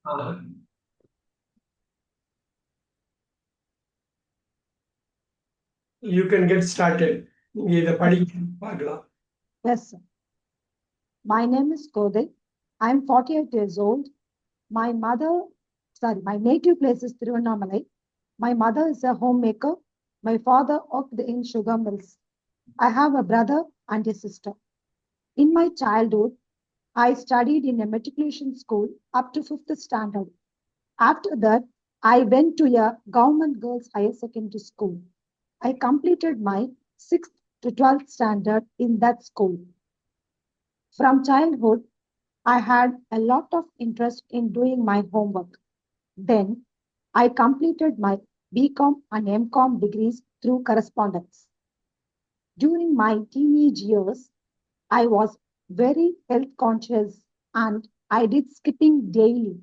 Uh, you can get started. இத படிக்க பார்க்கலாம். Yes, sir. My name is Kodai. I'm 48 years old. My native place is Tiruvannamalai. My mother is a homemaker. My father worked in sugar mills. I have a brother and a sister. In my childhood, I studied in a matriculation school up to 5th standard. After that, I went to a government girls higher secondary school. I completed my 6th to 12th standard in that school. From childhood, I had a lot of interest in doing my homework. Then I completed my BCom and MCom degrees through correspondence. During my teenage years, I was very health conscious and I did skipping daily.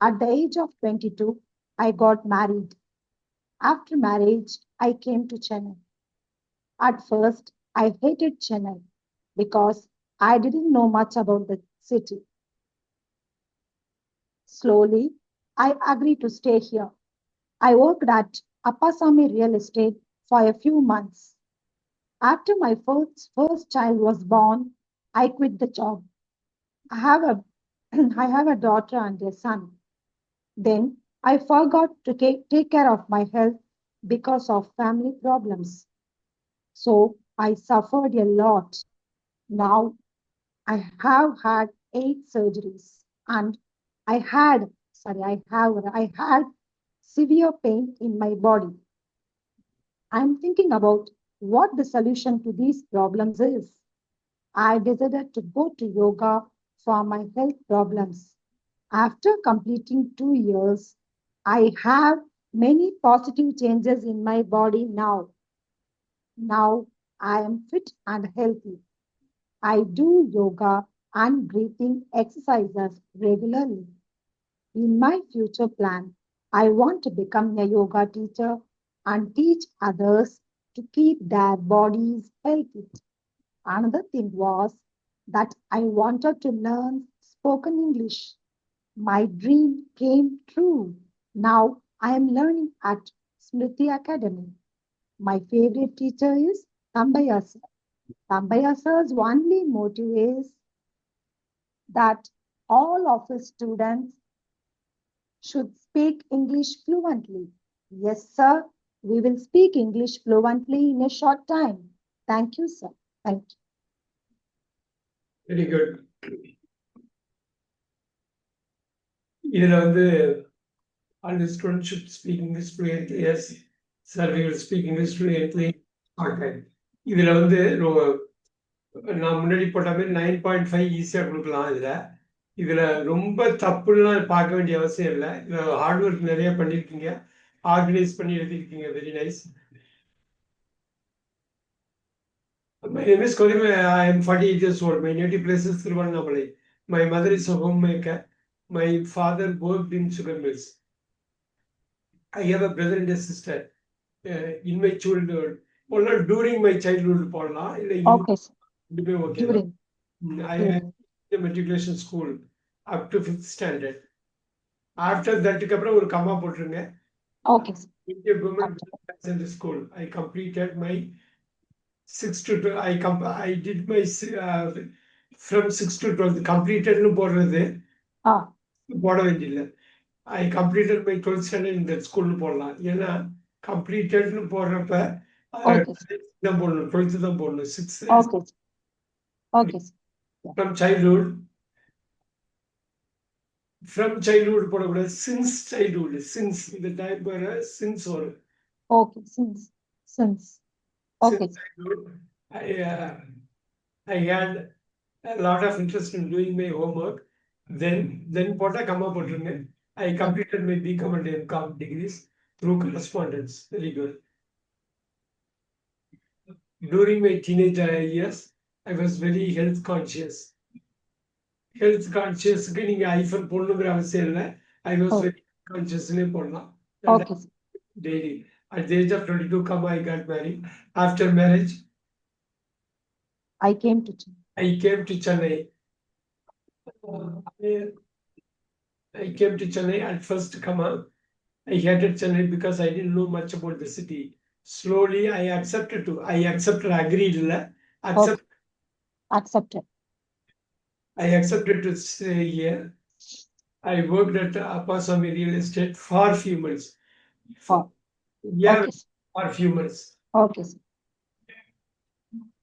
At the age of 22, I got married. After marriage, I came to Chennai. At first, I hated Chennai because I didn't know much about the city. Slowly, I agreed to stay here. I worked at Appasamy Real Estate for a few months. After my first child was born, I quit the job. I have a I have a daughter and a son. Then I forgot to take care of my health because of family problems. So I suffered a lot. Now I have had 8 surgeries and I had severe pain in my body. I'm thinking about what the solution to these problems is. I decided to go to yoga for my health problems. After completing 2 years, I have many positive changes in my body now. Now I am fit and healthy. I do yoga and breathing exercises regularly. In my future plan, I want to become a yoga teacher and teach others to keep their bodies healthy. Another thing was that I wanted to learn spoken English. My dream came true. Now I am learning at Smriti Academy. My favorite teacher is Tambaya sir. Tambaya sir's only motive is that all of his students should speak English fluently. Yes, sir. We will speak English fluently in a short time. Thank you, sir. Thank you. Very good. இதுல வந்து all the students should speak English fluently. Yes, sir, we will speak English fluently. Okay. இதுல வந்து நான் முன்னாடி போட்ட மாதிரி 9.5 ஈஸியா கொடுக்கலாம். இதுல ரொம்ப தப்புலாம் பார்க்க வேண்டிய அவசியம் இல்லை. இதுல ஹார்ட் ஒர்க் நிறைய பண்ணிருக்கீங்க, ஆர்கனைஸ் பண்ணி எழுதிருக்கீங்க. Very nice. My name is Kodai. I am 48 years old. My native place is Tiruvannamalai. My mother is a homemaker. My father worked in sugar mills. I have a brother and a sister. In my childhood, during my childhood, Okay, sir. okay. During. I had a matriculation school up to 5th standard. After that, ஒரு கம்மா போட்டுருங்க. Okay, sir. Indian government secondary school. I completed my 6 to 12. I did my from 6 to 12 completed னு போடுறது போட வேண்டியதில்லை. I completed my 12th standard in that school னு போடலாம். ஏன்னா completed னு போடுறப்ப தான் போடணும், 12th தான் போடணும். 6 okay from childhood. From childhood போடக்கூடாது, since childhood. Since இந்த டைப் வர since வரும். Okay, since. Okay. Since childhood, I had a lot of interest in doing my homework. Then போட்டா கம்மா போட்டுருங்க. I completed my BCom and MCom degrees through correspondence. Very good. During my teenage years, I was very health conscious. Health conscious நீங்க iPhone போடணுங்கிற அவசியம் இல்லை. I was very consciously போடலாம். Okay. Daily. At the age of 22, I got married. After marriage, I came to Chennai. I came to Chennai at first come up. I hated Chennai because I didn't know much about the city. Slowly I accepted, agreed, Okay, accept, accepted. I accepted to stay here. I worked at Appasamy Real Estate for few months. Oh, Yeah, okay, sir. for few months. Okay, sir.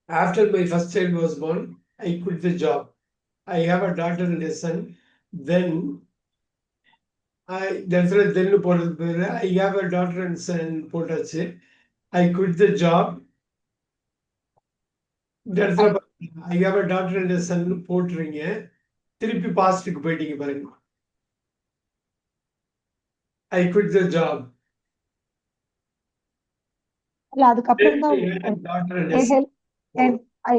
After my first child was born, I quit the job. I have a daughter and a son. Then that's why then I have a daughter and son போட்டாச்சு. I quit the job. That's I, I have a daughter and a son போட்டுறீங்க. திருப்பி பாஸ்டுக்கு போயிட்டீங்க பாருங்க. I quit the job. இல்ல Then அதுக்கப்புறம் I தான் had a daughter and a my son. health and I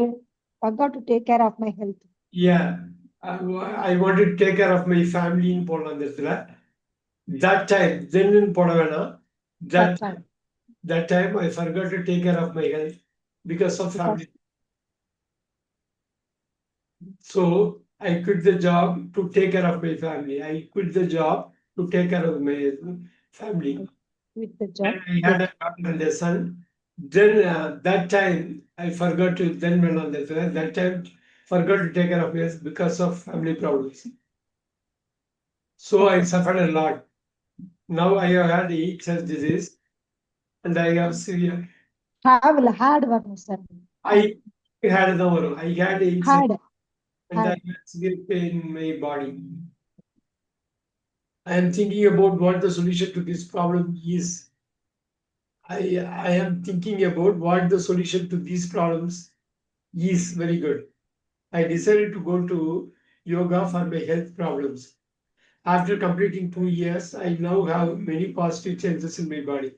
forgot to take care of my health. Yeah. I wanted to take care of my family in போடலாம் அந்த இடத்துல. That time, then போட வேணாம். That That time, That time I forgot to take care of my health because of because family. So I quit the job to take care of my family. I quit the job to take care of my family. with the job. And I had a daughter and a son. Then that time I forgot to then went on that time forgot to take care of my health because of family problems. So I suffered a lot. Now I have had heart disease and I have severe. Had one, sir. I had the I had Had, and I had. had severe pain in my body. I am thinking about what the solution to this problem is. I am thinking about what the solution to these problems is. Very good. I decided to go to yoga for my health problems. After completing 2 years, I now have many positive changes in my body.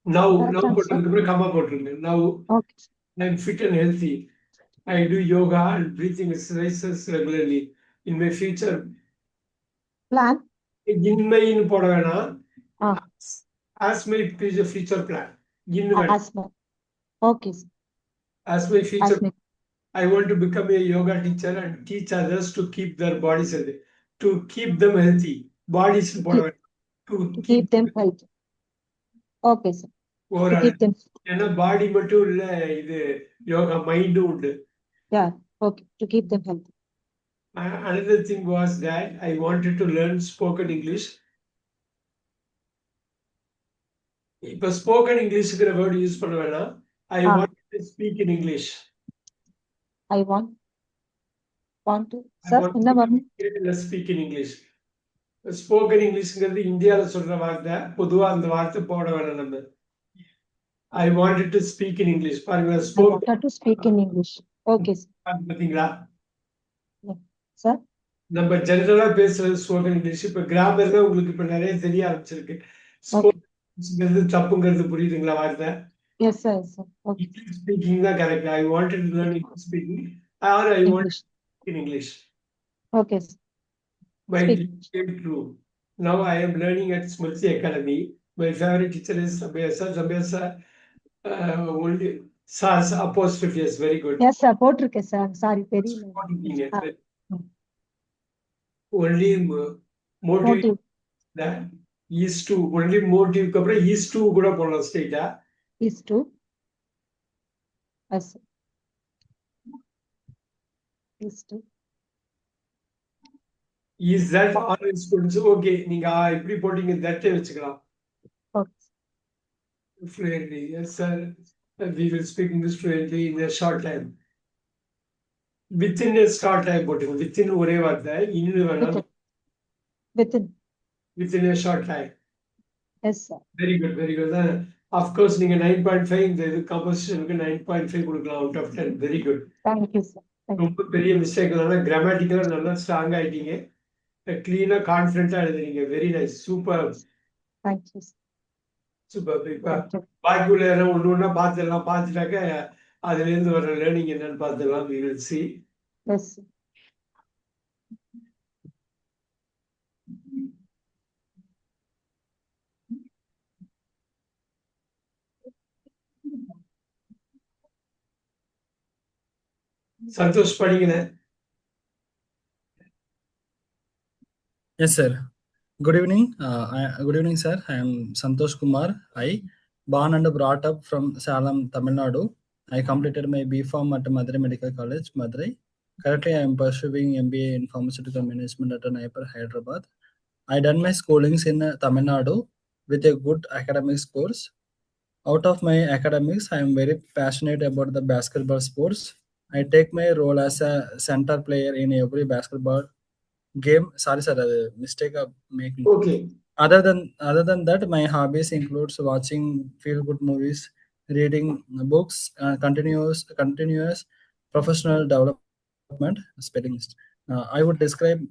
Now, Correct answer. now Okay. I'm fit and healthy. I do yoga and breathing exercises regularly. In my future, Plan. இன்மைன்னு போட வேணாம். Ah, As my future plan. இன்னு வேணாம். as my. Okay, sir. As my future, As my. I want to become a yoga teacher and teach others to keep their bodies healthy, to keep them healthy. Bodies To போட keep, வேணாம். To to keep keep them healthy. Okay, sir. To overall. keep them. ஏன்னா பாடி மட்டும் இல்ல இது யோகா மைண்டும் உண்டு. Yeah. Okay. To keep them healthy. Another thing was that I wanted to learn spoken English. இப்போ spoken இங்கிலீஷ்ங்கிற word use பண்ண வேணாம். I Ah, want to speak in English. I want to. I Sir, want என்ன to வரணும்? speak in English. Spoken இங்கிலீஷ்ங்கிறது இந்தியால சொல்ற வார்த்தை. பொதுவா அந்த வார்த்தை போட வேணாம் நம்ம. I wanted to speak in English. பாருங்க I spoke wanted to speak in English. Okay, sir. பாத்தீங்களா? Yeah. Sir, நம்ம ஜெனரலா பேசுறது ஸ்போக்கன் இங்கிலீஷ். இப்ப கிராமர்ல உங்களுக்கு இப்ப நிறைய தெரிய ஆரம்பிச்சிருக்கு. okay. ஸ்போக்கன் தப்புங்கிறது புரியுதுங்களா வார்த்தை? Yes, sir. Yes, sir. Okay. English speaking தான் correct. I wanted to learn English speaking or I want to English. speak in English. Okay, sir. My Speak. dream came true. Now I am learning at Smriti Academy. My favorite teacher is Sabhyasa. Sabhyasa only SAS apostrophe is very good. Yes, sir. போட்டிருக்கேன் sir. Sorry, தெரியல. Ah, Only motive motive that is to only motive அப்புறம் is to கூட போடலாம் ஸ்ட்ரைட்டா. is to. Yes, sir. Is to. Is that all students okay நீங்க இப்படி போட்டீங்க that வச்சுக்கலாம். Okay. Fluently, yes sir. We will speak English fluently in a short time. Within a short time போட்டுங்க. Within ஒரே வார்த்தை இன்னும் வேணாம். Within. Within a short time. Yes, sir. Very good, very good. Of course நீங்க 9.5 இந்த இது கம்போசிஷனுக்கு 9.5 கொடுக்கலாம் out of 10. Very good. Thank you, sir. Thank you. ரொம்ப பெரிய மிஸ்டேக் இல்லைன்னா கிராமட்டிக்கலா நல்லா ஸ்ட்ராங் ஆயிட்டீங்க. கிளீனா கான்ஃபிடென்ட்டா எழுதுறீங்க. Very nice. Super. Thank you, sir. Super. இப்ப Thank you. பாக்கியுள்ள யாரும் ஒண்ணு ஒண்ணா பார்த்துட்டாக்க அதுல இருந்து வர லேர்னிங் என்னன்னு பார்த்துக்கலாம். We will see. Yes, sir. Santhosh படிக்கிறேன். Yes, sir. Good evening. Good evening, sir. I am Santosh Kumar. I born and brought up from Salem, Tamil Nadu. I completed my B.Pharm at Madurai Medical College, Madurai. Currently, I am pursuing MBA in Pharmaceutical Management at NIPER, Hyderabad. I done my schoolings in Tamil Nadu with a good academic scores. Out of my academics, I am very passionate about the basketball sports. I take my role as a center player in every basketball game. Sorry, sir, mistake of making. Okay Other than that, my hobbies includes watching feel good movies, reading books, continuous professional development, spelling. I would describe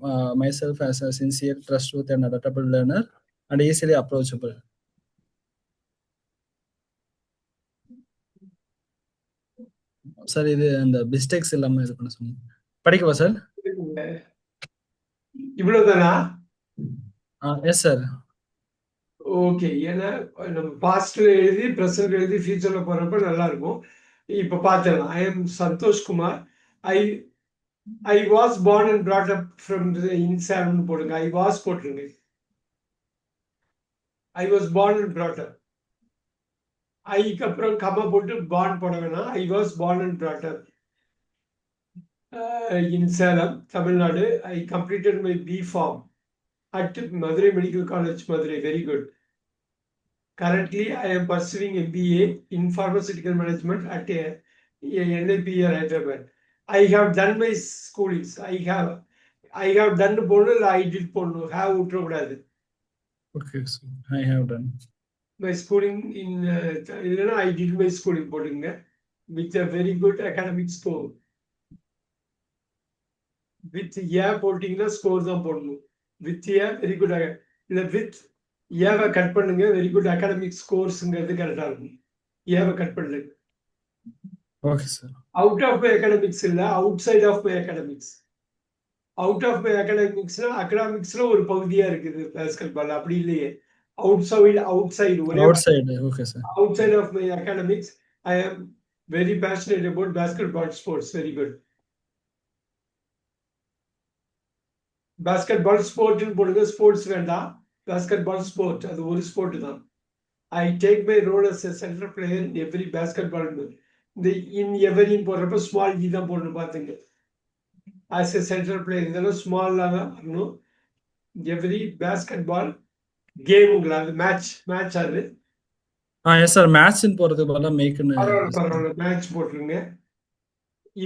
myself as a sincere, trustworthy, and adaptable learner, and easily approachable. Sir இது அந்த mistakes இல்லாம இது பண்ண சொன்னீங்க. படிக்கவா sir? இவ்வளவுதானா? Yes sir. Okay. ஏன்னா நம்ம பாஸ்ட்ல எழுதி பிரசன்ட் எழுதி ஃபியூச்சர்ல போறப்ப நல்லா இருக்கும். இப்ப பார்த்துடலாம். I am Santhosh Kumar. I I was born and brought up from in Salem போடுங்க. ஐ வாஸ் போட்டுருங்க. ஐ was born and brought up. ஐக்கு அப்புறம் கம்மா போட்டு born போட வேணாம். ஐ was born and brought up in Salem, Tamil Nadu. I completed my B.Pharm at Madurai Medical College, Madurai. Very good. Currently, I am pursuing MBA in Pharmaceutical Management at NIPER, Hyderabad. I have done my schoolings. I have done போடணும் இல்லை I did போடணும். have விட்டுறக்கூடாது. Okay sir. I have done My schooling in இல்லைன்னா I did my schooling போடுங்க with a very good academic score. With போட்டிங்கன்னா score தான் போடணும். With very good இல்லை வித் ஏவை கட் பண்ணுங்க வெரி குட் அகாடமிக் ஸ்கோர்ஸ்ங்கிறது கரெக்டாக இருக்கும். ஏவை கட் பண்ணுங்க. Okay sir. Out of my academics இல்லை outside of my academics. Out of my அகாடமிக்ஸ்னா அகாடமிக்ஸ்ல ஒரு பகுதியா இருக்குது பாஸ்கெட் பால். அப்படி இல்லையே. அவுட் சைடு ஒரே outside. Okay sir. Outside of my academics I am very passionate about basketball sports. Very good. Basket பால் ஸ்போர்ட்னு போடுங்க. Sports வேண்டாம். பாஸ்கெட் பால் ஸ்போர்ட் அது ஒரு ஸ்போர்ட் தான். I take my role as a central player in every basketball. இந்த இன் எவரின்னு போடுறப்ப small இ தான் போடணும் பார்த்துங்க. ஆஸ் எ சென்ட்ரல் பிளேயர் இதெல்லாம் ஸ்மாலாக தான் வரணும். எவ்ரி பாஸ்கெட் பால் கேமுங்களா அது மேட்ச் அது எஸ் சார். மேட்ச்னு போறதுக்கு பதிலா மேக்னு. பரவாயில்ல மேட்ச் போட்டுருங்க.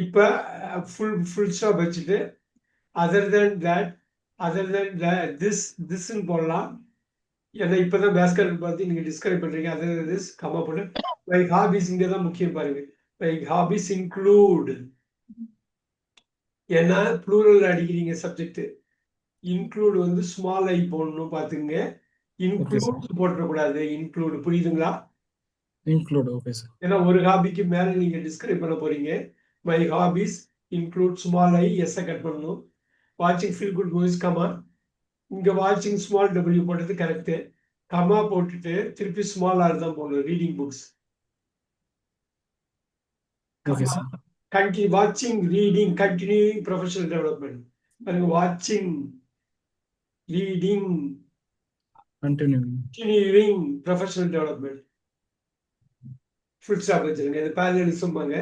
இப்போ ஃபுல் ஸ்டாப் வச்சுட்டு அதர் தென் திஸ்ன்னு போடலாம். ஏன்னா இப்போதான் பேஸ்கெட் பார்த்து நீங்க டிஸ்கிரைப் பண்றீங்க. அதர் திஸ் கம்மா போட்டு மை ஹாபிஸ் இங்கே தான் முக்கியம் பாருங்க. My Hafiz include. ஏன்னா ப்ளூரல் அடிக்கிறீங்க சப்ஜெக்ட். இன்க்ளூட் வந்து ஸ்மால் ஐ போடணும் பார்த்துங்க. இன்க்ளூட் போட்டுறக்கூடாது. இன்க்ளூட் புரியுதுங்களா? இன்க்ளூட். Okay sir. ஏன்னா ஒரு ஹாபிக்கு மேல நீங்க டிஸ்கிரைப் பண்ண போறீங்க. My Hafiz include small I S cut பண்ணணும். வாட்சிங் ஃபீல் குட் மூவிஸ் கமா. இங்க வாட்சிங் ஸ்மால் டபிள்யூ போட்டது கரெக்ட். கமா போட்டுட்டு திருப்பி ஸ்மால் ஆர் தான் போடணும். Reading books. வாட்சிங் ரீடிங் கண்டினியூயிங் ப்ரொஃபஷனல் டெவலப்மெண்ட். பாருங்க வாட்சிங் reading continuing professional development. Full stop வச்சிருங்க. இது பேரலலிசம்பாங்க.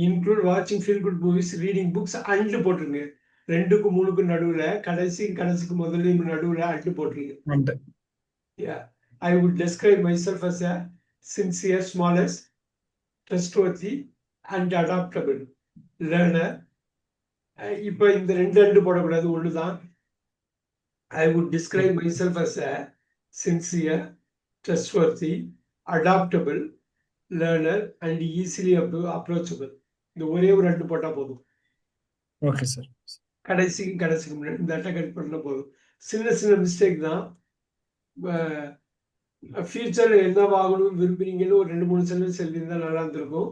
இன்க்ளூட் வாட்சிங் feel good movies reading books and போட்டுருங்க. 2க்கும் 3க்கும் நடுவுல கடைசிக்கு முதல்ல நடுவுல அண்ட் போட்டுருங்க. I would describe myself as a sincere, smallest, trustworthy and adaptable learner. இப்போ இந்த ரெண்டு போடக்கூடாது. ஒண்ணுதான். I would describe myself as a sincere, trustworthy, adaptable learner and easily approachable. இந்த ஒரே ஒரு 2 போட்டா போதும். Okay sir. கடைசிக்கு முன்னாடி இந்த அட்டை கட் பண்ண போதும். சின்ன மிஸ்டேக் தான். ஃபியூச்சர்ல என்ன ஆகணும்னு விரும்புறீங்கன்னு ஒரு 2-3 சென்டென்ஸ் எழுதியிருந்தா நல்லா இருந்திருக்கும்.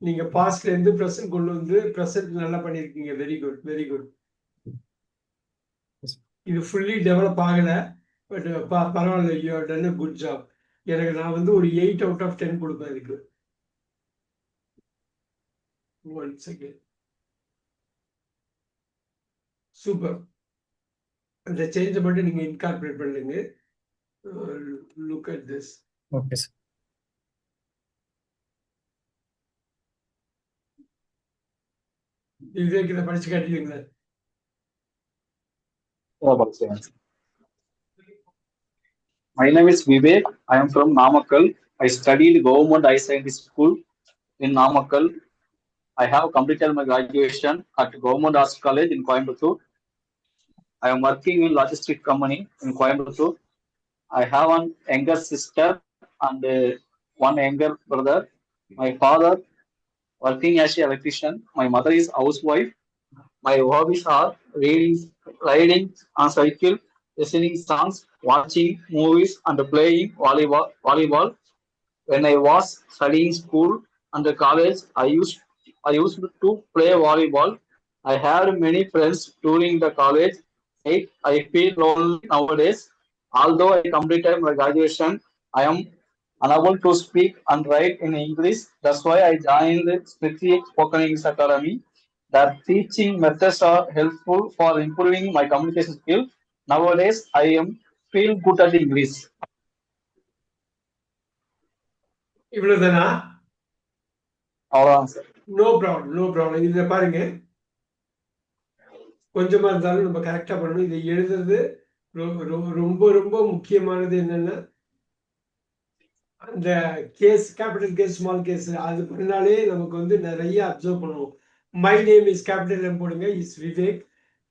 நீங்க பாஸ்ட்ல இருந்து பிரசன்ட் கொண்டு வந்து பிரசன்ட் நல்லா பண்ணியிருக்கீங்க. Very good very good. இது ஃபுல்லி டெவலப் ஆகல. பட் பரவாயில்ல. You have done a good job. எனக்கு நான் வந்து ஒரு 8 out of 10 கொடுப்பேன் இதுக்கு. 1 second. சூப்பர். அந்த சேஞ்சை மட்டும் நீங்க இன்கார்பரேட் பண்ணுங்க. Look at this. Okay sir. Vivek இதை படிச்சு காட்டுவீங்களா? My name is Vivek. I am from Namakkal. I studied government high secondary school in Namakkal. I have completed my graduation at Government Arts College in Coimbatore. I am working in logistic company in Coimbatore. I have one younger sister and one younger brother. My father working as an electrician. My mother is housewife. My hobbies are riding on cycle, listening songs, watching movies, and playing volleyball. When I was studying school and college, I used to play volleyball. I had many friends during the college. I feel lonely nowadays. Although I completed my graduation, I am unable to speak and write in English. That's why I joined the Smriti Spoken English Academy. The teaching methods are helpful for improving my communication skills. Nowadays, I am feel good at English. இவ்வளவுதானா? அவ்வளோதான் sir. No problem. இதை பாருங்க, கொஞ்சமா இருந்தாலும் நம்ம கரெக்டா பண்ணணும். இதை எழுதுறது ரொம்ப ரொம்ப முக்கியமானது. என்னன்னா, அந்த case, capital case, small case, அது பண்ணாலே நமக்கு வந்து நிறைய அப்சர்வ் பண்ணுவோம். My name is capital M போடுங்க, இஸ் விவேக்.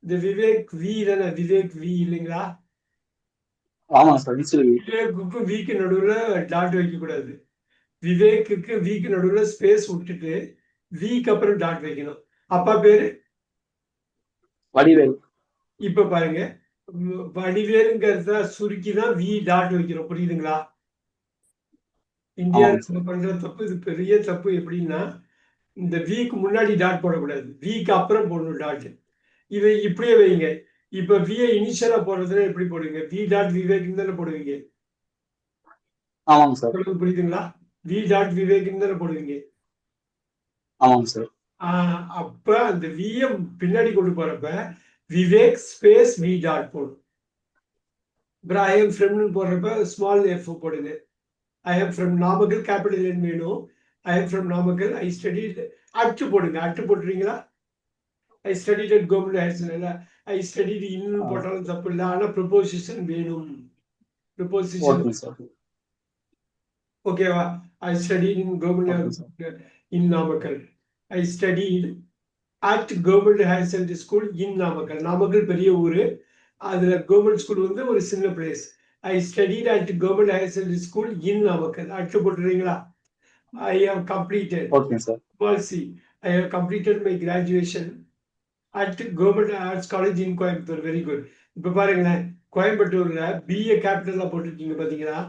இந்த விவேக் வி தானே, விவேக் வி இல்லைங்களா? ஆமாம் சார். விவேக்குக்கு விக்கு நடுவுல டாட் வைக்க கூடாது. விவேக்குக்கு விக்கு நடுவுல ஸ்பேஸ் விட்டுட்டு விக்கு அப்புறம் டாட் வைக்கணும். அப்பா பேரு வடிவேல். இப்ப பாருங்க, வடிவேலுங்கிறத சுருக்கிதான் வி டாட் வைக்கிறோம். புரியுதுங்களா? இந்தியாவில் பண்ற தப்பு, இது பெரிய தப்பு. எப்படின்னா, இந்த விக்கு முன்னாடி டாட் போடக்கூடாது, விக்கு அப்புறம் போடணும் டாட். இதை இப்படியே வைங்க. இப்ப வியை இனிஷியலா போடுறதுல எப்படி போடுவீங்க? வி டாட் விவேக் தானே போடுவீங்க. ஆமாங்க சார். புரியுதுங்களா? வி டாட் விவேக் தானே போடுவீங்க. ஆமாங்க சார். அப்ப அந்த வியை பின்னாடி கொண்டு போறப்ப விவேக் ஸ்பேஸ் வி டாட் போடும். அப்புறம் ஐ எம் ஃப்ரம் போடுறப்ப ஸ்மால் எஃப் போடுங்க. I am from Namakkal, capital N வேணும். I am from Namakkal, I studied. At போடுங்க. அட்டு போட்டுறீங்களா? I studied at government higher secondary. I studied இன்னும் போட்டாலும் தப்பு இல்லை. ஆனா ப்ரொபோசிஷன் வேணும். ப்ரொபோசிஷன் ஓகேவா? I studied in government in Namakkal. I studied at government higher secondary school in Namakkal. Namakkal பெரிய ஊரு, அதுல கவர்மெண்ட் ஸ்கூல் வந்து ஒரு சின்ன place. I studied at government higher secondary school in Namakkal. At போட்டுறீங்களா? I have completed. Okay sir. Policy I have completed my graduation at government arts college in Coimbatore. Very good. இப்ப பாருங்களேன், கோயம்புத்தூர்ல பிஏ கேபிட்டலா போட்டிருக்கீங்க பாத்தீங்களா?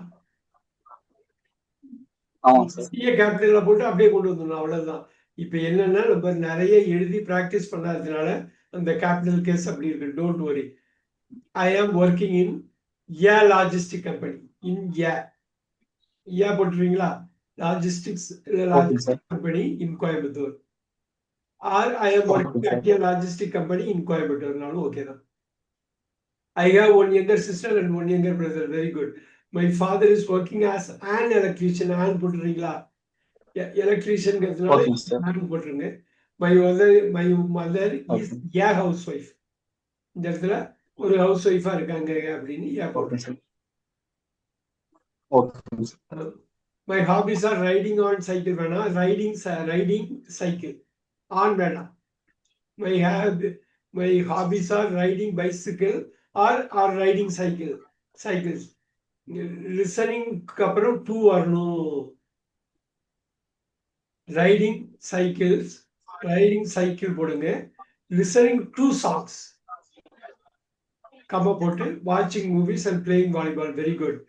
BA கேபிட்டலா போட்டு அப்படியே கொண்டு வந்துடணும், அவ்வளவுதான். இப்ப என்னன்னா, நம்ம நிறைய எழுதி பிராக்டிஸ் பண்ணாததுனால அந்த கேபிட்டல் கேஸ் அப்படி இருக்கு. Don't worry. I am working in a logistic company. In a போட்டுருவீங்களா? Logistics company in Coimbatore. Or I am working at a logistic company in கோயம்புத்தூர்னாலும் ஓகே தான். I have one younger sister and one younger brother. Very good. My father is working as an electrician. And போட்டுறீங்களா? Electrician போட்டுருங்க. My mother is a housewife. இந்த இடத்துல ஒரு house ஒய்ஃபா இருக்காங்க அப்படின்னு போட்டுருங்க. My hobbies are riding on cycle. வேணாம், ரைடிங் சைக்கிள் ஆன் வேணாம். My hobbies are riding bicycle or riding cycles. Listening அப்புறம் to வரணும். ரைடிங் சைக்கிள் போடுங்க. listening to songs கம்ம போட்டு வாட்சிங் movies and playing volleyball. Very good.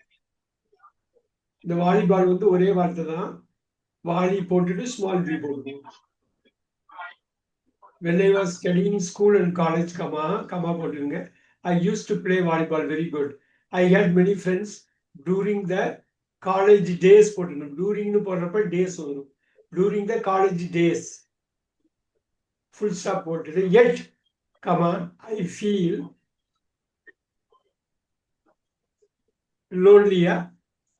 இந்த வாலிபால் வந்து ஒரே வார்த்தை தான். வாலி போட்டுட்டு ஸ்மால் வி போடுங்க. When I was studying school and college, comma போட்டுருங்க. I used to play volleyball. Very good. I had many friends during the college days. போட்டுருங்க. during போடுறப்ப days வரும். during the college days full stop போட்டுட்டு yet, I feel lonely-ஆ?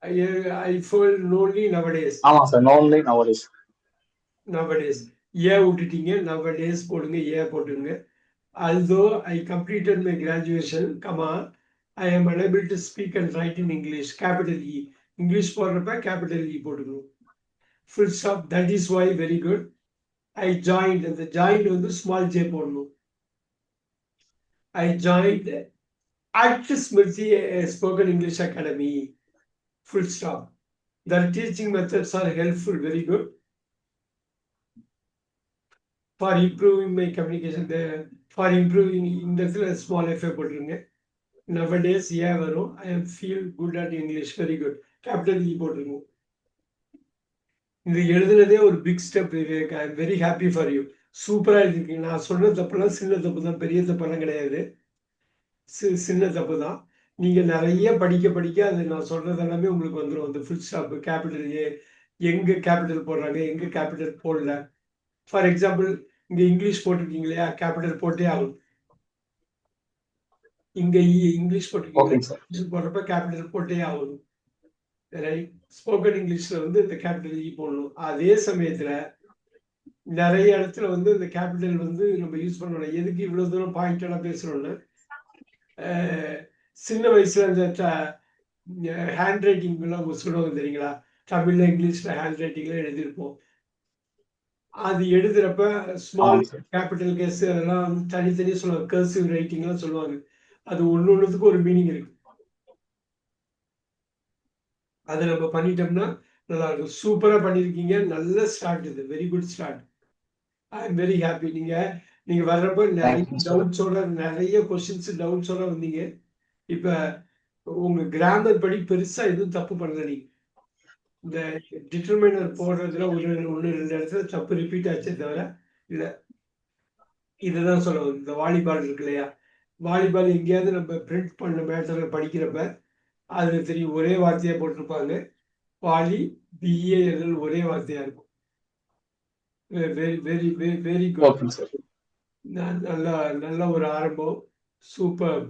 I feel lonely nowadays. ஆமாம் sir, நோன்லி nowadays. Nowadays. ஏன் விட்டுட்டீங்க? nowadays போடுங்க, ஏன் போட்டுங்க. Although I completed my graduation, comma, I am unable to speak and write in English, capital E. English போடுறப்ப capital E போட்டுக்கணும். Full stop. That is why very good. I joined, the joined வந்து small j போடணும். I joined at Smriti Spoken English Academy. Full stop. Their teaching methods are helpful, very good. For improving my communication, for improving இந்த இடத்துல small f போட்டுருங்க. Nowadays ஏன் வரும்? I am feel good at English, very good. Capital E போட்டுருங்க. இது எழுதுனதே ஒரு big step Vivek. I am very happy for you. சூப்பரா எழுதிருக்கீங்க. நான் சொன்ன தப்பெல்லாம் சின்ன தப்பு தான், பெரிய தப்பெல்லாம் கிடையாது. சின்ன தப்பு தான். நீங்க நிறைய படிக்க படிக்க அது நான் சொல்றது எல்லாமே உங்களுக்கு வந்துடும். அந்த ஃபுல் ஸ்டாப், கேபிட்டல் ஏ, எங்க கேபிட்டல் போடுறாங்க, எங்க கேபிட்டல் போடல. ஃபார் எக்ஸாம்பிள் இங்க இங்கிலீஷ் போட்டிருக்கீங்க இல்லையா, கேபிட்டல் போட்டே ஆகும். இங்க இங்கிலீஷ் போட்டிருக்கீங்க, ஓகேங்க சார். இங்கிலீஷ் போடுறப்ப கேபிட்டல் போட்டே ஆகும். ரைட். ஸ்போக்கன் இங்கிலீஷ்ல வந்து இந்த கேபிட்டல் இ போடணும். அதே சமயத்துல நிறைய இடத்துல வந்து இந்த கேபிட்டல் வந்து நம்ம யூஸ் பண்ணணும். எதுக்கு இவ்வளவு தூரம் பாயிண்டெல்லாம் பேசுறோம்னா, சின்ன வயசுல இந்த ஹேண்ட் ரைட்டிங்லாம் சொல்லுவாங்க தெரியுங்களா, தமிழ்ல இங்கிலீஷ்ல ஹேண்ட் ரைட்டிங்ல எழுதியிருப்போம். அது எழுதுறப்ப ஸ்மால் ஆமாங்க சார். கேபிட்டல் கேஸ் அதெல்லாம் தனித்தனி சொல்லுவாங்க. கர்சிவ் ரைட்டிங்லாம் சொல்லுவாங்க. அது ஒன்னொன்னுக்கு ஒரு மீனிங் இருக்கு. அதை நம்ம பண்ணிட்டோம்னா நல்லா இருக்கும். சூப்பரா பண்ணிருக்கீங்க. நல்ல ஸ்டார்ட் இது. Very good start. I am very happy. நீங்க வர்றப்ப நிறைய தேங்க்யூ சார். டவுட்ஸோட, நிறைய கொஸ்டின்ஸ் டவுட்ஸோட வந்தீங்க. இப்ப உங்க கிராமர் படி பெருசா எதுவும் தப்பு பண்ணல. நீங்க இந்த டிட்டர்மைனர் போடுறதுல ஒன்று ரெண்டு இடத்துல தப்பு ரிப்பீட் ஆச்சே தவிர இல்ல. இதுதான் சொல்லுவோம். இந்த வாலிபால் இருக்கு இல்லையா, வாலிபால் எங்கேயாவது நம்ம பிரிண்ட் பண்ண மேட்டர்ல படிக்கிறப்ப அதுல தெரியும், ஒரே வார்த்தையா போட்டிருப்பாங்க. வாலி பிஏஎல் ஒரே வார்த்தையா இருக்கும். Very very very very good. ஓகேங்க சார். நல்ல நல்ல ஒரு ஆரம்பம். சூப்பர்.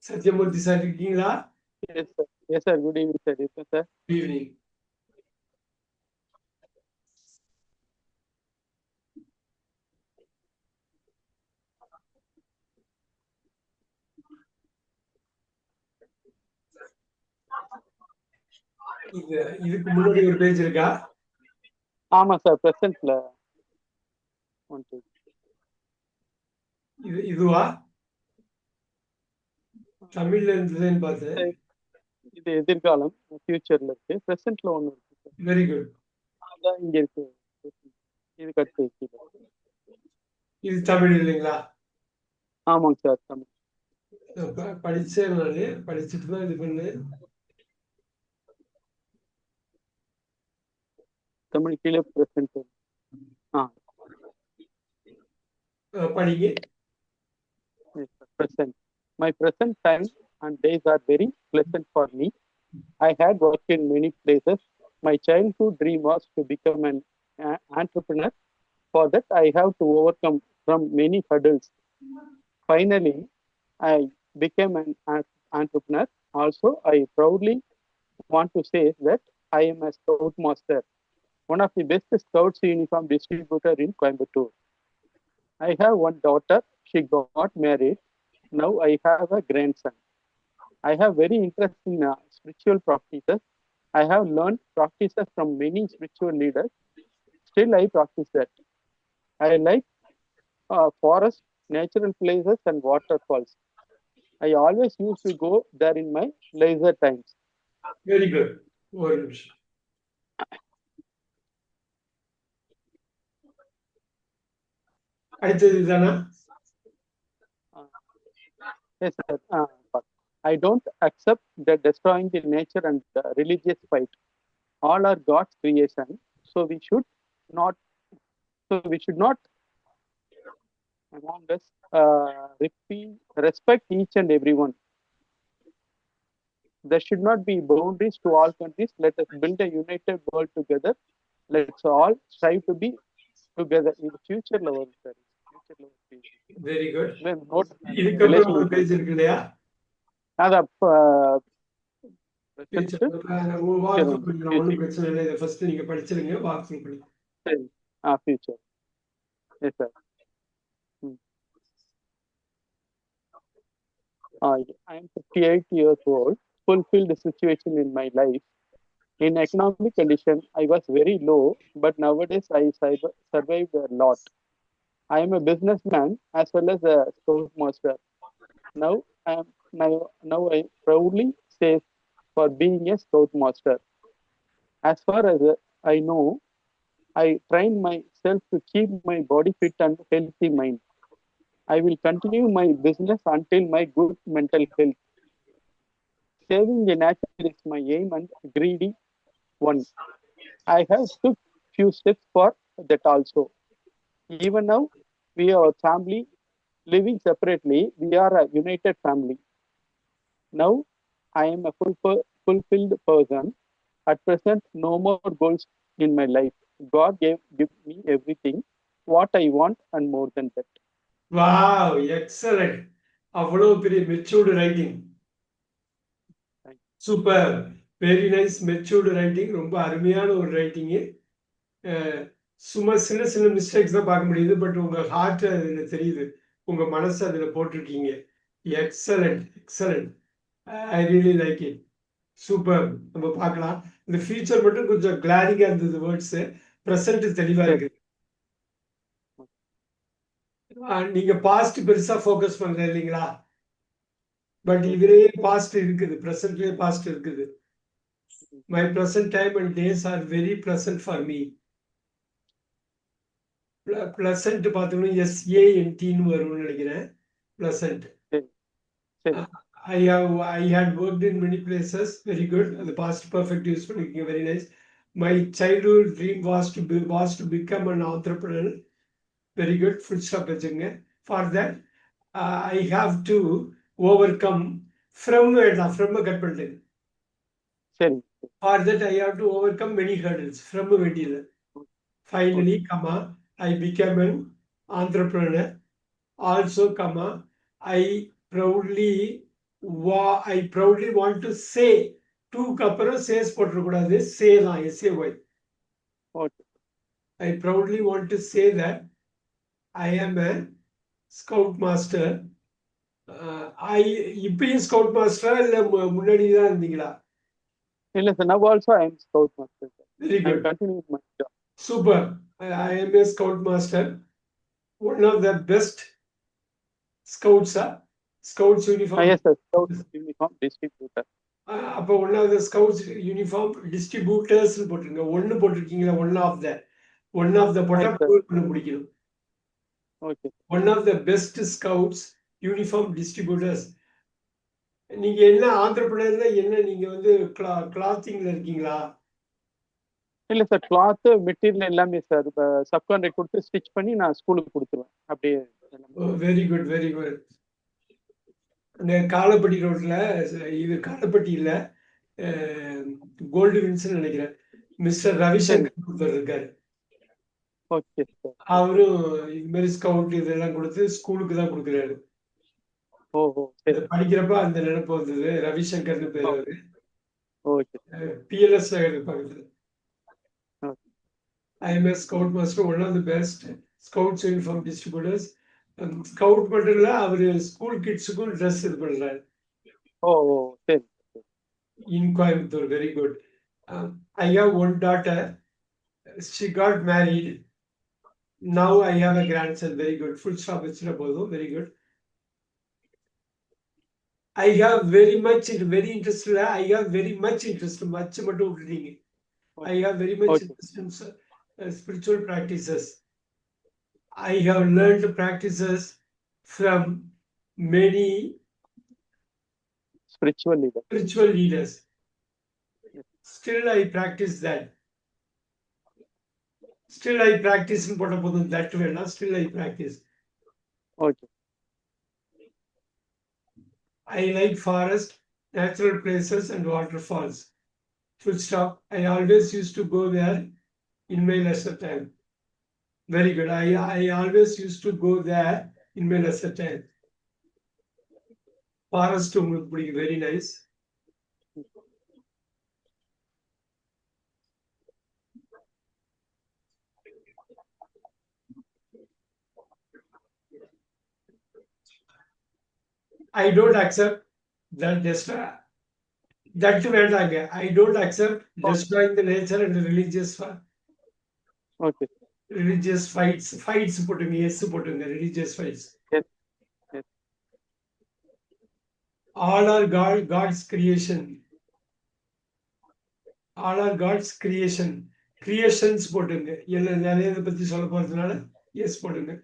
சத்யமூர்த்தி சார் இருக்கீங்களா? Yes, sir. Yes, sir. Good evening, sir. Yes, sir. Good evening. இதுக்கு முன்னாடி ஒரு பேஜ் இருக்கா? ஆமா சார், பிரசன்ட்ல இதுவா? தமிழ்ல இருந்ததுன்னு பார்த்தேன். இது எதிர்காலம், ஃபியூச்சர்ல இருக்கு. பிரசன்ட்ல ஒண்ணு இருக்கு சார். Very good. அதான் இங்க இருக்கு. இது கட்டு இது தமிழ் இல்லைங்களா? ஆமாங்க சார், தமிழ். படிச்சேன் நானு. படிச்சுட்டு தான் இது பண்ணேன். தமிழ் கீழே பிரசன்ட். படிங்க. Present. My present time and days are very pleasant for me. I had worked in many places. My childhood dream was to become an entrepreneur. For that, I have to overcome from many hurdles. Finally, I became an entrepreneur. Also, I proudly want to say that I am a scout master, one of the best scouts uniform distributor in Coimbatore. I have one daughter. She got married. Now I have a grandson. I have very interest in spiritual practices. I have learned practices from many spiritual leaders. Still, I practice that. I like forests, natural places, and waterfalls. I always used to go there in my leisure times. Very good. ஒரு நிமிஷம். அடுத்தது தானா? Yes, sir. I don't accept the destroying the nature and the religious fight. All are God's creation, so we should not among us respect each and everyone. There should not be boundaries to all countries. Let us build a united world together. let's all strive to be together in the future level, sir. Future level peace. Very good. When not இதுக்கப்புறம் ஒரு relation page இருக்கு இல்லையா? அது Future. walk through பண்ணிடலாம், ஒண்ணும் பிரச்சனை இல்லை. இதை ஃபர்ஸ்ட் நீங்க படிச்சிருங்க, walk through பண்ணி. future. Yes, sir. I am 58 years old, fulfilled the situation in my life. In economic condition, I was very low, but nowadays I survived a lot. I am a businessman as well as a scoutmaster. Now I proudly say for being a scoutmaster. As far as I know, I train myself to keep my body fit and healthy mind. I will continue my business until my good mental health. Saving the nature is my aim and greedy one. I have took few steps for that also. Even now, we are a family living separately. We are a united family. Now, I am a fulfilled person. At present, no more goals in my life. God give me everything, what I want and more than that. Wow, excellent. அவ்வளவு பெரிய matured writing. Super, very nice matured writing. ரொம்ப அருமையான ஒரு writing. சும்மா சின்ன சின்ன mistakes தான் பார்க்க முடியுது, பட் உங்க ஹார்ட் அதுல தெரியுது, உங்க மனசு அதுல போட்டிருக்கீங்க. Excellent, excellent. I really like it. Super. நம்ம பார்க்கலாம். இந்த ஃபியூச்சர் மட்டும் கொஞ்சம் கிளாரிங்கா இருந்தது வேர்ட்ஸ். ப்ரெசன்ட் தெளிவா இருக்குது. நீங்க பாஸ்ட் பெருசா ஃபோக்கஸ் பண்ற இல்லைங்களா? பட் இதுலயே பாஸ்ட் இருக்குது, ப்ரெசன்ட்லயே பாஸ்ட் இருக்குது. My present time and days are very pleasant for me. Pleasant பார்த்தோம்னா SANTன்னு வரும்னு நினைக்கிறேன். Pleasant. I had worked in many places. Very good. The past perfect use பண்ணிருக்கீங்க. Very nice. My childhood dream was to become an entrepreneur. Very good. Full stop வச்சுங்க. For that, I have to overcome from cut பண்ணிட்டேன். For that, I have to overcome many hurdles. From வேண்டியது. Finally, I became an entrepreneur. Also, I proudly want to say, டூக்கு அப்புறம் chase போட்டுறக்கூடாது, சே தான், SAY. I proudly want to say that I am a scout master. இப்பயும் scout மாஸ்டரா இல்ல முன்னாடி தான் இருந்தீங்களா? இல்ல sir, now also I am scout master. Very good. I continue my job. Super. I am a scout master. One of the best scouts, scouts uniform. Yes sir, scout uniform distributor. அப்போ one of the scouts uniform distributors போட்டிருங்க. ஒன்னு போட்டிருக்கீங்களா? One of the போட்டா முடிக்கணும். One of the best scouts uniform distributors. நீங்க என்ன ஆந்திரப்பிரதேசல என்ன நீங்க வந்து கிளாத்திங்ல இருக்கீங்களா? இல்ல சார், கிளாத் மெட்டீரியல் எல்லாமே சார் சப்கான்ட்ராக்ட் கொடுத்து ஸ்டிச் பண்ணி நான் ஸ்கூலுக்கு கொடுத்துருவேன். அப்படியே. Very good, very good. இந்த காலப்பட்டி ரோட்ல, இது காலப்பட்டி இல்ல, கோல்டு வின்ஸ் நினைக்கிறேன், மிஸ்டர் ரவிசங்கர் இருக்காரு. அவரும் இது மாதிரி ஸ்கவுட் இதெல்லாம் கொடுத்து ஸ்கூலுக்கு தான் கொடுக்குறாரு. படிக்கிறப்ப அந்த நினைப்பு வந்தது. ரவிசங்கர்னு பேர் அவரு. PLS பக்கத்துல. I am a scout master, one of the best scouts uniform distributors. Scout மட்டும் இல்ல, அவரு ஸ்கூல் கிட்ஸுக்கும் ட்ரெஸ் இது பண்றாரு. In Coimbatore. Very good. I have one daughter. She got married. Now I have a grandson. Very good. Full stop வச்சுட போதும். Very good. I have very interested. I have very much interest. Much மட்டும் விட்டுறீங்க. I have very much interest in spiritual practices. I have learned practices from many spiritual leaders. Still I practice that. Still I practice in that way. Still I practice. I like forest, natural places and waterfalls. Full stop. I always used to go there in my lesser time. Very good. I always used to go there in my lesser time. Forest உங்களுக்கு பிடிக்கும். Very nice. I don't accept that that வேண்டாங்க. I don't accept destroying the nature and religious Okay. fights போட்டுங்க. Yes போட்டுங்க. Religious fights. Yes. Yes. All are God's creation. All are God's creation. Creations போட்டுங்க. எல்லாம் நிறைய இதை பத்தி சொல்ல போறதுனால yes போட்டுங்க.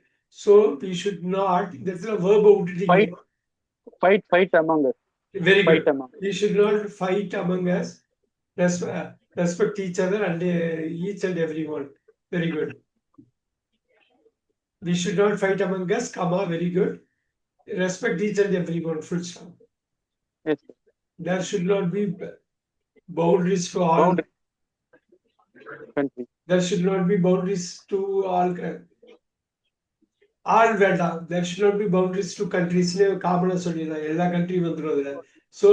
So we should not, that's a verb விட்டுட்டீங்க. Fight among us. Very Fight good. among us. We should not fight among us. Respect each other and each and everyone. Very good. We should not fight among us, comma, very good. Respect each and everyone, full stop. Yes. There should not be boundaries to all. Country. There should not be boundaries to all. All வேண்டாம். There should not be boundaries to countries. காமனா சொல்லிடலாம். எல்லா கண்ட்ரியும் வந்துடும் அதுல. So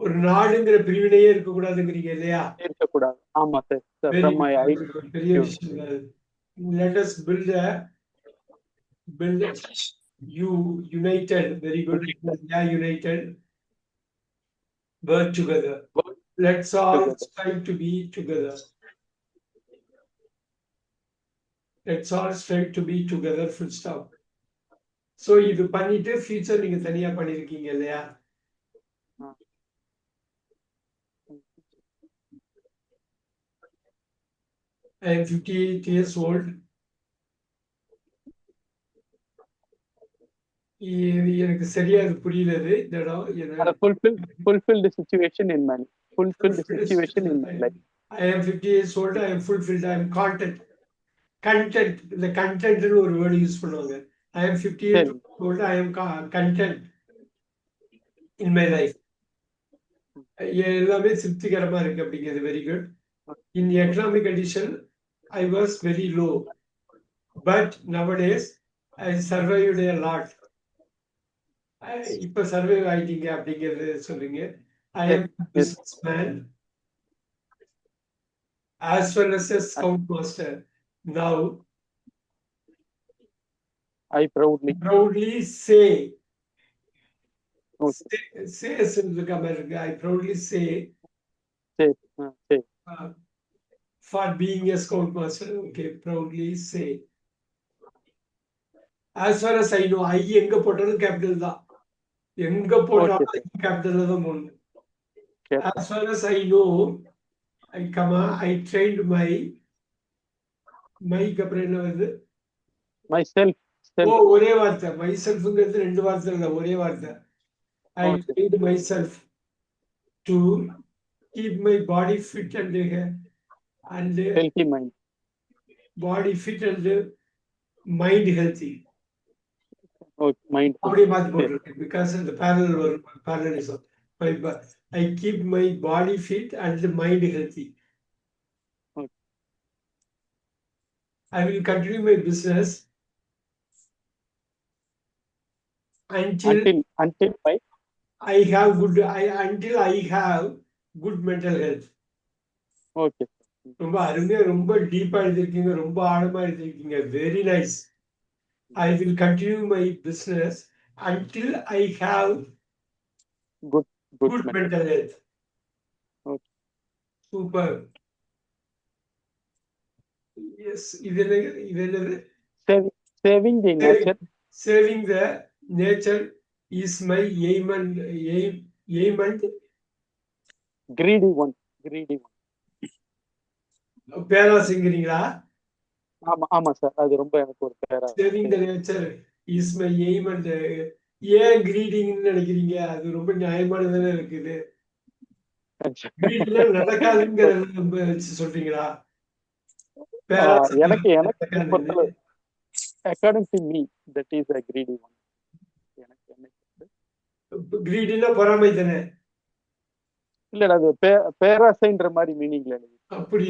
ஒரு நாடுங்கிற பிரிவினையே இருக்கக்கூடாதுங்கிறீங்க இல்லையா? இருக்கக்கூடாது. ஆமா சார். From my பெரிய விஷயம். Let us build you united. Very good. Yeah, united. Work together. Let's all strive to be together. Let's all strive to be together, full stop. So இது பண்ணிட்டு ஃபியூச்சர் நீங்க தனியா பண்ணிருக்கீங்க இல்லையா? I am 58 years old. எனக்கு சரியா அது புரியல. இந்த இடம் fulfill the situation in my life. Fulfill the situation in my life. I am 50 years old. I am fulfilled. I am content. The content ஒரு வேர்டு யூஸ் பண்ணுவாங்க. I am 50 years old. I am content in my life. எல்லாமே திருப்திகரமா இருக்கு அப்படிங்கிறது. Very good. In the economic condition, I was very low. But nowadays, I survived a lot. இப்ப survive ஆயிட்டீங்க அப்படிங்கிறது சொல்றீங்க. I am a businessman as well as a scoutmaster. Now, I proudly say, okay. say I proudly say for being a scoutmaster. Okay, proudly say. As far as I know, I எங்க போட்டாலும் capital தான். எங்க போட்டாலும் capital தான் போடணும். As far as I know, I trained my அப்புறம் என்ன வருது? myself. ஒரே வார்த்தை. myselfங்கிறது ரெண்டு வார்த்தை இல்ல, ஒரே வார்த்தை. I trained myself to keep my body fit and healthy mind. Body fit and mind healthy. Mind. அப்படியே மாத்தி போட்டுருக்கேன். Because the parallelism. I keep my body fit and mind healthy. Okay. I will continue my business until I have good mental health. Okay. ரொம்ப அருமையா, ரொம்ப டீப்பா எழுதிருக்கீங்க, ரொம்ப ஆழமா எழுதிருக்கீங்க. Very nice. I will continue my business until I have good mental health. Okay. Super. Yes. இது என்னது? Saving the nature. Saving the nature is my aim and greedy one. பேராசைங்கிறீங்களா? ஆமா சார், அது ரொம்ப எனக்கு ஒரு பேரா. Saving the nature is my aim and ஏன் கிரீடிங்னு நினைக்கிறீங்க? அது ரொம்ப நியாயமானதானே இருக்குது. கிரீடிங்ல நடக்காதுங்கிறத சொல்றீங்களா? எனக்கு according to me that is a greedy one. கிரீடினா பொறாமை தானே? இல்ல, அது பேராசைன்ற மாதிரி மீனிங்ல. அப்படி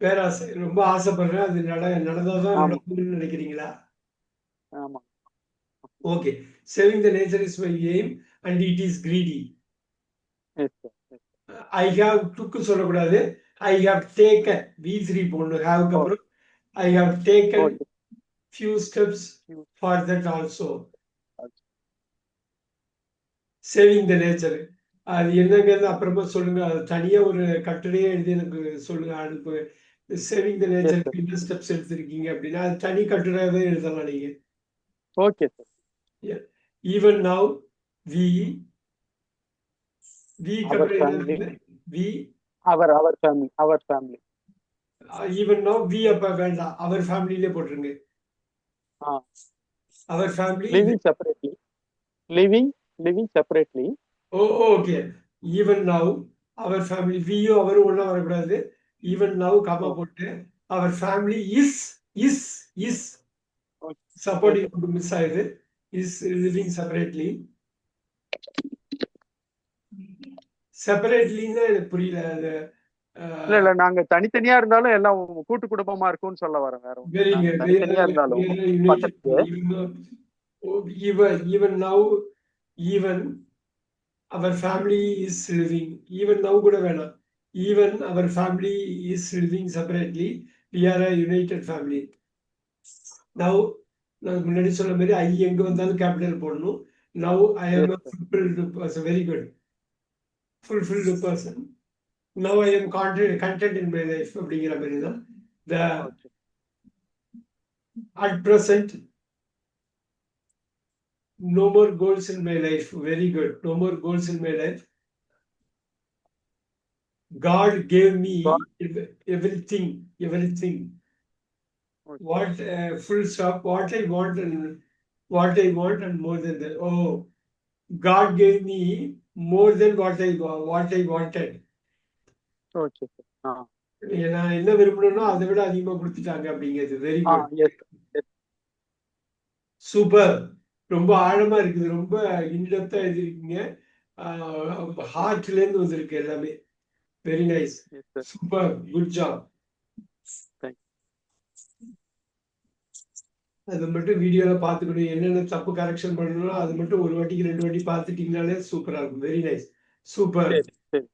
பேராசை ரொம்ப ஆசைப்படுறேன். அது நடந்தாதான் ஆமா நடக்கும்னு நினைக்கிறீங்களா? ஆமா okay. Saving the nature is my aim and it is greedy. Yes sir yes I have டுக்கு சொல்லக்கூடாது. ஐ ஹாவ் டேக்கன் V3 போடணும். ஹாவ்க்கு ஓ அப்புறம் I have taken okay few steps for that also. Saving the nature அது என்னங்கிறது அப்புறமா சொல்லுங்க. அது தனியா ஒரு கட்டுரையே எழுதி எனக்கு சொல்லுங்க அனுப்பு. சேவிங் த எஸ் நேச்சர் சார் என்ன ஸ்டெப்ஸ் எடுத்திருக்கீங்க அப்படின்னா அது தனி கட்டுரையாவே எழுதலாம் நீங்க. Okay sir even now we விக்கு அவர் அப்புறம் என்ன ஃபேமிலி இருக்குது? We our family even now we அப்ப வேண்டாம். அவர் ஃபேமிலியிலே போட்டுருங்க. ஆ our family living separately okay. Even now our family வியும் அவரும் ஒன்றா வரக்கூடாது. ஈவன் நவ் கமா போட்டு our family is okay supporting miss ஆகுது. Is living separately. செப்பரேட்லின்னு எனக்கு புரியல. அது இல்ல இல்ல நாங்க தனித்தனியா இருந்தாலும் எல்லாம் கூட்டு குடும்பமா இருக்கும்னு சொல்ல வரேன் வேற ஒண்ணும் வெரி நாங்க தனித்தனியா இருந்தாலும் பக்கத்துக்கு even now even our family is living. Even now கூட வேணாம். Even our family is living separately. We are a united family. Now நான் முன்னாடி சொன்ன மாதிரி ஐ எங்க வந்தாலும் கேபிட்டல் போடணும். Now I am as a fulfilled person. Very good. fulfilled person. Now I am content in my life அப்படிங்கிற மாதிரி தான். The okay at present no more goals in my life. Very good. No more goals in my life. God gave me everything. Okay What full stop. What I want and more than that. Oh, God gave me more than what I wanted. Okay sir நான் என்ன விரும்பணும்னோ அதை விட அதிகமா கொடுத்துட்டாங்க அப்படிங்கிறது. Very good. Yes yes super. ரொம்ப ஆழமா இருக்குது. ரொம்ப இன்டெப்தா எழுதிருக்கீங்க. ஹார்ட்ல இருந்து வந்திருக்கு எல்லாமே. Very nice. Yes sir super. Good job. Thank அது மட்டும் வீடியோல பார்த்துக்கணும். என்னென்ன தப்பு கரெக்ஷன் பண்ணணும் அது மட்டும் ஒரு வாட்டிக்கு 2 வாட்டி பார்த்துட்டீங்கனாலே சூப்பரா இருக்கும். Very nice. சூப்பர். சரி சரி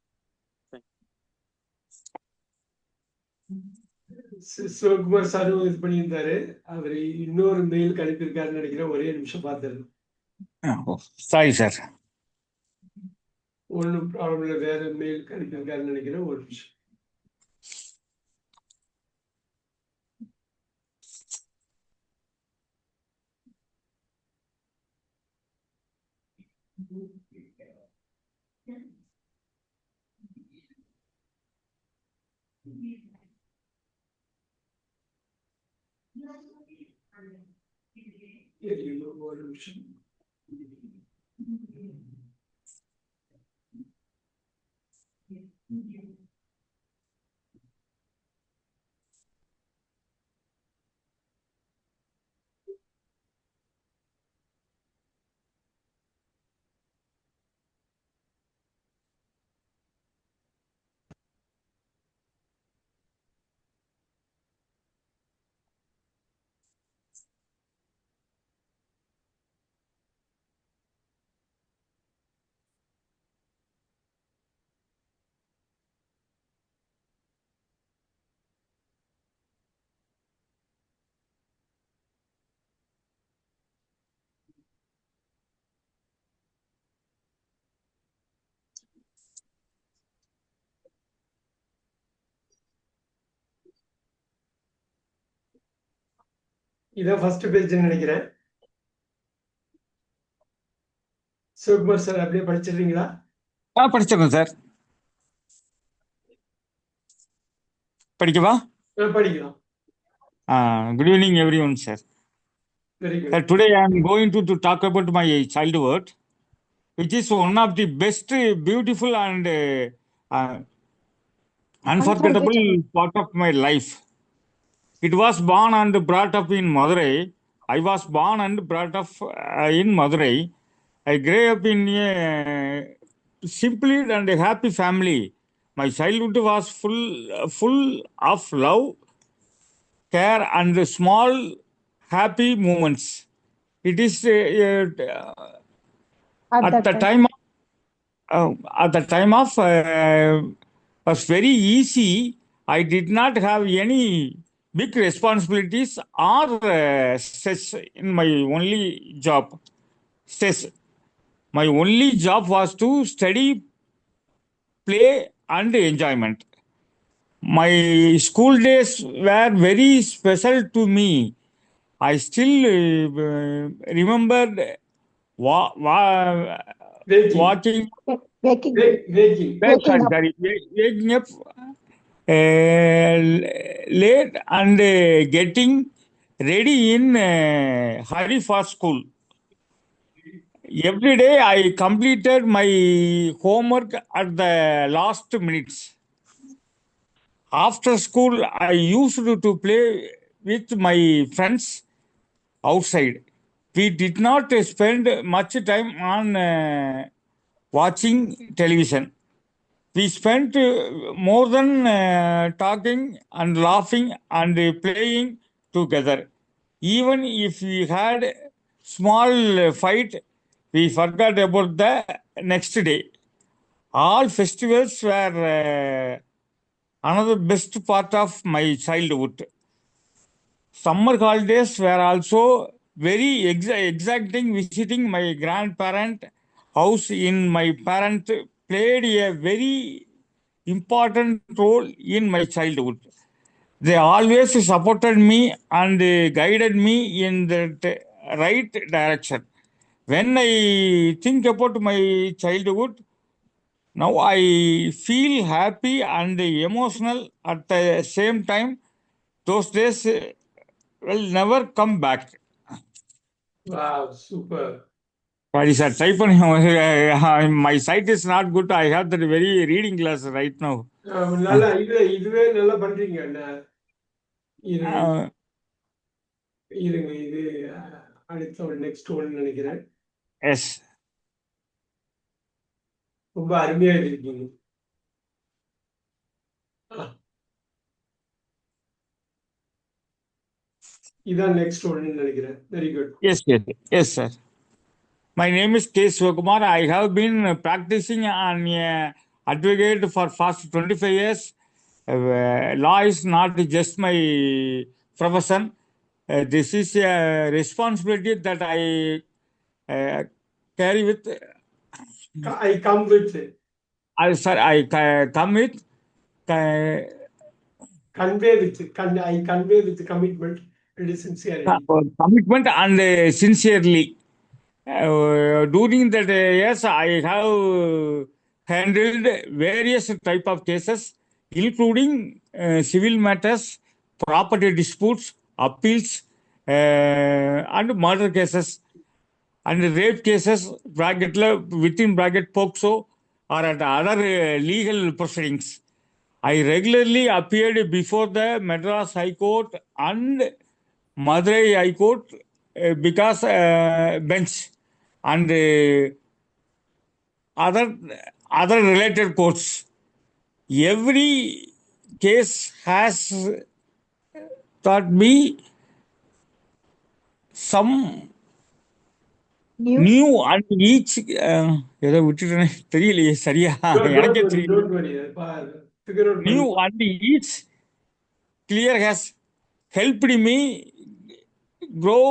சிவகுமார் சாரும் இது பண்ணியிருந்தாரு. அவர் இன்னொரு மெயிலுக்கு அனுப்பியிருக்காருன்னு நினைக்கிறேன். ஒரே நிமிஷம் பார்த்துருங்க. Sorry sir. ஒன்றும் ப்ராப்ளம் இல்லை. வேற மெயிலுக்கு அனுப்பியிருக்காருன்னு நினைக்கிறேன். ஒரு நிமிஷம். ஒரு நிமிஷம். இதான் ஃபர்ஸ்ட் பேஜ்னு நினைக்கிறேன். சிவகுமார் சார் அப்படியே படிச்சிடுறீங்களா? படிச்சிடறேன் சார். படிக்கவா? படிக்கலாம். Good evening everyone sir. Very Sir, good. today I am going to talk about my childhood, which is one of the best, beautiful and unforgettable part of my life. It was born and brought up in Madurai. I was born and brought up in Madurai. I grew up in a simple and happy family My childhood was full of love, care, and small happy moments. It is At at that the time, time of was very easy. I did not have any big responsibilities or stress in my only job. Stress. My only job was to study, play, and enjoyment. My school days were very special to me. I still remember Waking, walking, waking, waking. waking up. waking up late and getting ready in hurry for school. Every day I completed my homework at the last minutes. After school, I used to play with my friends outside. We did not spend much time on watching television. We spent more than talking and laughing and playing together. Even if we had small fight, we forgot about the next day. All festivals were another best part of my childhood. Summer holidays were also very exacting. Visiting my grandparent house in my parent played a very important role in my childhood. They always supported me and guided me in the right direction. When I think about my childhood, now I feel happy and emotional at the same time. Those days will never come back. Wow, super. Sorry, sir. Type on my sight is not good. I have that very reading class right now. நல்லா இதுவே நல்லா பண்றீங்க அண்ணா. இருங்க Uh, இருங்க இது அடுத்த ஒரு next one நினைக்கிறேன். yes. ரொம்ப அருமையா எழுதிருக்கீங்க. இதான் நெக்ஸ்ட் ஒன் நினைக்கிறேன். Very good. Yes, sir. My name is K. Sivakumar. I have been practicing on advocate for past 25 years. Law is not just my profession. This is a responsibility that I carry with. I come with I come with. convey with I convey with commitment and sincerity. Commitment and sincerely. During that years, I have handled various type of cases, including civil matters, property disputes, appeals, and murder cases, and rape cases, within bracket POCSO, or at other legal proceedings. I regularly appeared before the Madras High Court and Madurai High Court because bench and other related courts. Every case has taught me some News. new and each ஏதோ விட்டுட்டேனே தெரியலையே சரியா எனக்கே தெரியல Don't worry. Figure out new and each clear has helped me grow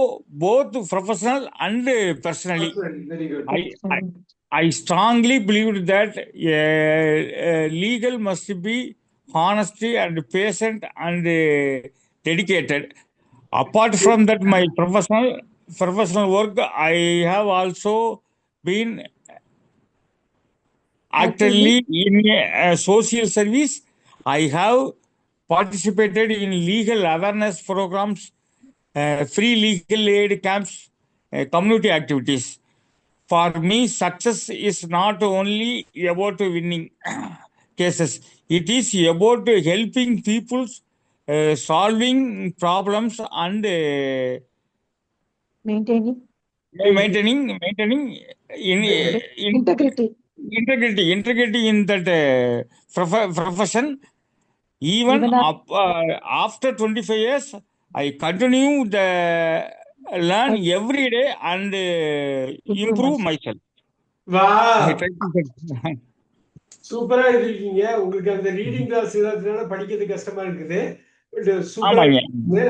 both professional and personally. very good. I strongly believe that legal must be honesty and patient and dedicated. Apart from that, my professional work, I have also been actively in social service. I have participated in legal awareness programs, free legal aid camps, community activities. For me, success is not only about winning cases. It is about helping people, solving problems, and Maintaining maintaining integrity. integrity in that profession. Even Even up, after 25 years, I continue the learn every day and improve myself. வா I try to சூப்பரா இருக்கீங்க. உங்களுக்கு அந்த reading class இல்லாததுனால படிக்கிறது கஷ்டமா இருக்குது. But சூப்பரா ஆமாங்க. இருக்கீங்க.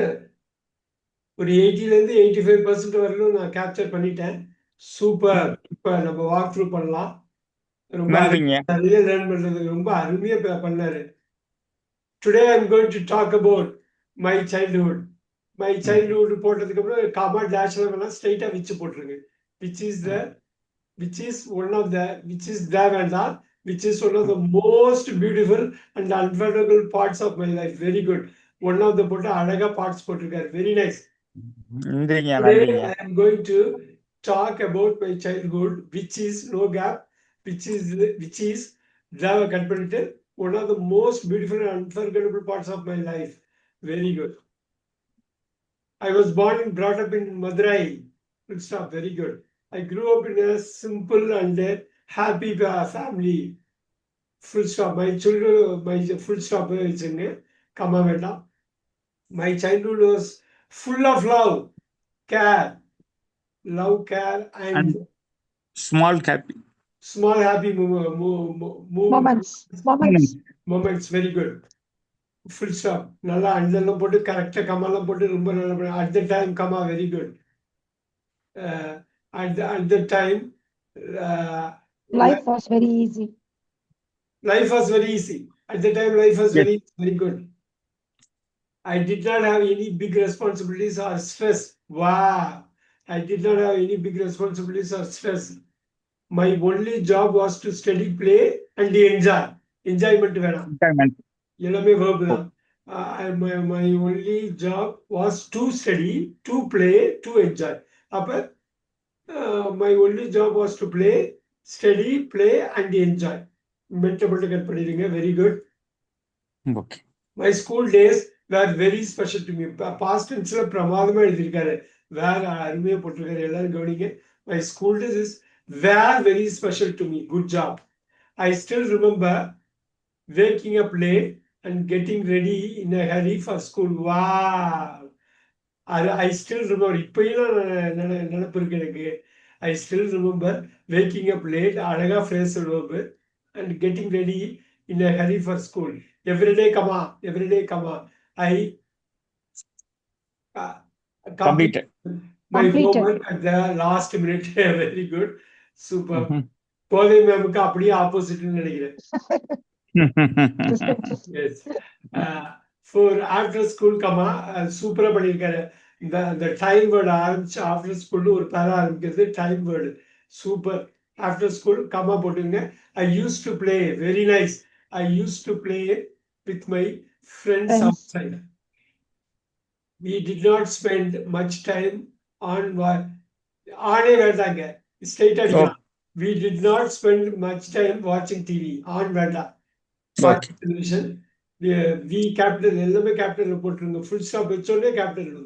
ஒரு 80லேருந்து 85% வரலும் நான் கேப்சர் பண்ணிட்டேன். சூப்பர். இப்ப நம்ம வாக் த்ரூ பண்ணலாம். ரொம்ப நன்றிங்க. நிறைய லேர்ன் பண்றதுக்கு ரொம்ப அருமையா பண்ணாரு. Today I am going to talk about my childhood. My childhood போட்டதுக்கு அப்புறம் காமா டேஷ்ல வேணா ஸ்ட்ரைட்டா விச் போட்டுருங்க. which is the which is one of the which is there and that which is one of the most beautiful and unforgettable parts of my life. Very good. One of the போட்டு அழகா parts போட்டிருக்காரு. Very nice. நன்றிங்க. Today நன்றிங்க. I am going to talk about my childhood, which is no gap, which is Java cut பண்ணிட்டு one of the most beautiful and unforgettable parts of my life. Very good. I was born and brought up in Madurai. Good stuff. Very good. I grew up in a simple and happy family. Full stop. My children, my full stop is in comma வேண்டாம். My childhood was full of love, care, care, and Small cap. small happy moments. moments. Very good. Full stop. நல்லா அண்டெல்லாம் போட்டு கரெக்டாக கமாலாம் போட்டு ரொம்ப நல்லா at the time comma very good. At the time Life was very easy. Life was very easy. At the time life was very good. I did not have any big responsibilities or stress. Wow. I did not have any big responsibilities or stress. My only job was to study, play, and enjoy. Enjoyment வேணாம். எல்லாமே verb தான். My only job was to study, to play, to enjoy. அப்ப my only job was to play, study, play, and enjoy. மென்டபிள் cut பண்ணிடுங்க. Very good. Okay. My school days were very special to me. Past tense பிரமாதமா எழுதியிருக்காரு. வேற அருமையா போட்டிருக்காரு. எல்லாரும் கவனிங்க. My school days is were very special to me. Good job. I still remember waking up late and getting ready in a hurry for school. Wow. I still remember. இப்பயும் நினைப்பு இருக்கு எனக்கு. I still remember waking up late. அழகா phrase சொல்லுவோம். And getting ready in a hurry for school. Every day, comma. I completed my homework at the last minute. Very good. Super. போதை மேமுக்கு அப்படியே ஆப்போசிட்னு நினைக்கிறேன். Yes. For after school, சூப்பரா பண்ணியிருக்காரு. இந்த time word ஆரம்பிச்சு after ஸ்கூல்னு ஒரு பேரா ஆரம்பிக்கிறது time word. Super. After school, comma போட்டுங்க. I used to play. Very nice. I used to play with my friends outside. We did not spend much time on ஆனே வேண்டாங்க. ஸ்ட்ரைட் அடிக்கலாம். We did not spend much time watching TV. On வேண்டாம். Television. We capital எல்லாமே capital போட்டுருங்க. Full stop வச்சோடனே capital.